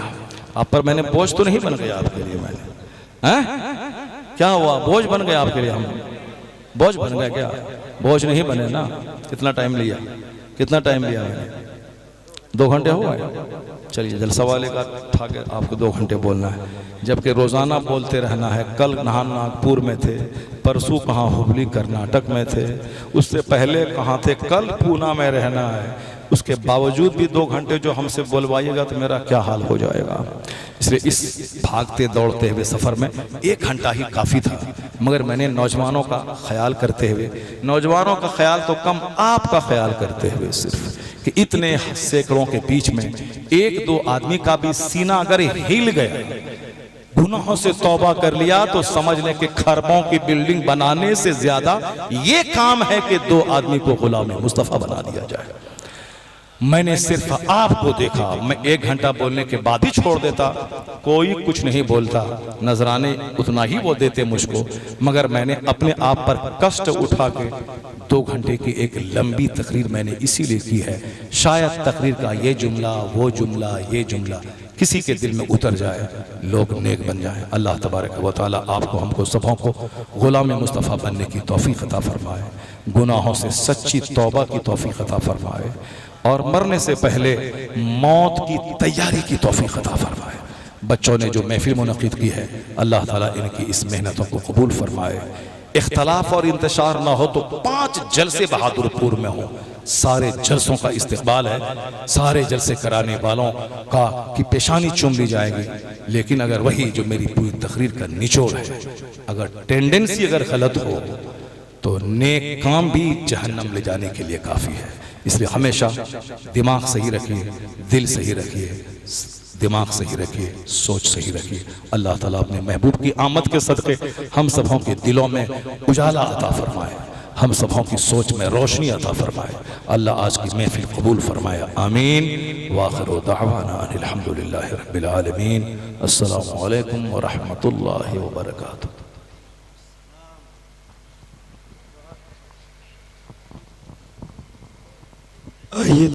Speaker 1: आप पर मैंने बोझ तो नहीं बन गया आपके लिए, मैंने हैं क्या हुआ, बोझ बन गया आपके लिए? हम बोझ बन गया क्या? बोझ नहीं बने ना। कितना टाइम लिया, कितना टाइम लिया मैंने? 2 घंटे हो गए। चलिए, जलसा वाले का था कि आपको 2 घंटे बोलना है, जबकि रोज़ाना बोलते रहना है। कल नागपुर में थे, परसों कहाँ हुबली कर्नाटक में थे, उससे पहले कहाँ थे, कल पूना में रहना है। उसके बावजूद भी 2 घंटे जो हमसे बोलवाइएगा तो मेरा क्या हाल हो जाएगा। इसलिए इस भागते दौड़ते हुए सफ़र में 1 घंटा ही काफ़ी था। मगर मैंने नौजवानों का ख्याल करते हुए, नौजवानों का ख्याल तो कम, आपका ख्याल करते हुए, सिर्फ कि इतने सैकड़ों के बीच में 1-2 आदमी का भी सीना अगर हिल गया, गुनाहों से तौबा कर लिया, तो समझ लें कि खरबों की बिल्डिंग बनाने से ज्यादा ये काम है कि 2 आदमी को गुलाम मुस्तफ़ा बना दिया जाए। मैंने सिर्फ आपको देखा। मैं 1 घंटा बोलने के बाद ही छोड़ देता, कोई कुछ नहीं बोलता, नजराने उतना ही वो देते मुझको। मगर मैंने अपने आप पर कष्ट उठा के 2 घंटे की एक लंबी तकरीर मैंने इसीलिए की है, शायद तकरीर का ये जुमला, वो जुमला, ये जुमला किसी के दिल में उतर जाए, लोग नेक बन जाएं। अल्लाह तबारक व तआला आपको, हमको, सबों को गुलाम मुस्तफ़ा बनने की तौफीक अता फरमाए, गुनाहों से सच्ची तौबा की तौफीक अता फरमाए, और मरने से पहले मौत की तैयारी की तौफीक अता फरमाए। बच्चों ने जो महफिल मुनक़िद की है, अल्लाह ताला इनकी इस मेहनतों को कबूल फरमाए। इख्तलाफ और इंतशार ना हो तो 5 जलसे बहादुरपुर में हो, सारे जलसों का इस्तकबाल है, सारे जलसे कराने वालों का की पेशानी चूम ली जाएगी। लेकिन अगर वही जो मेरी पूरी तकरीर का निचोड़ है, अगर टेंडेंसी अगर गलत हो तो नेक काम भी जहन्नम ले जाने के लिए काफ़ी है। इसलिए हमेशा दिमाग सही रखिए, दिल सही रखिए, दिमाग सही रखिए, सोच सही रखिए। अल्लाह ताला अपने महबूब की आमद के सदक़े हम सबों के दिलों में उजाला अता फरमाए, हम सबों की सोच में रोशनी अता फरमाए। अल्लाह आज की महफिल कबूल फरमाए, आमीन। वाखिरु दावाना अनिल हम्दुलिल्लाहि रब्बिल आलमीन। अस्सलामु अलैकुम व रहमतुल्लाहि व बरकातुहू।
Speaker 3: आइए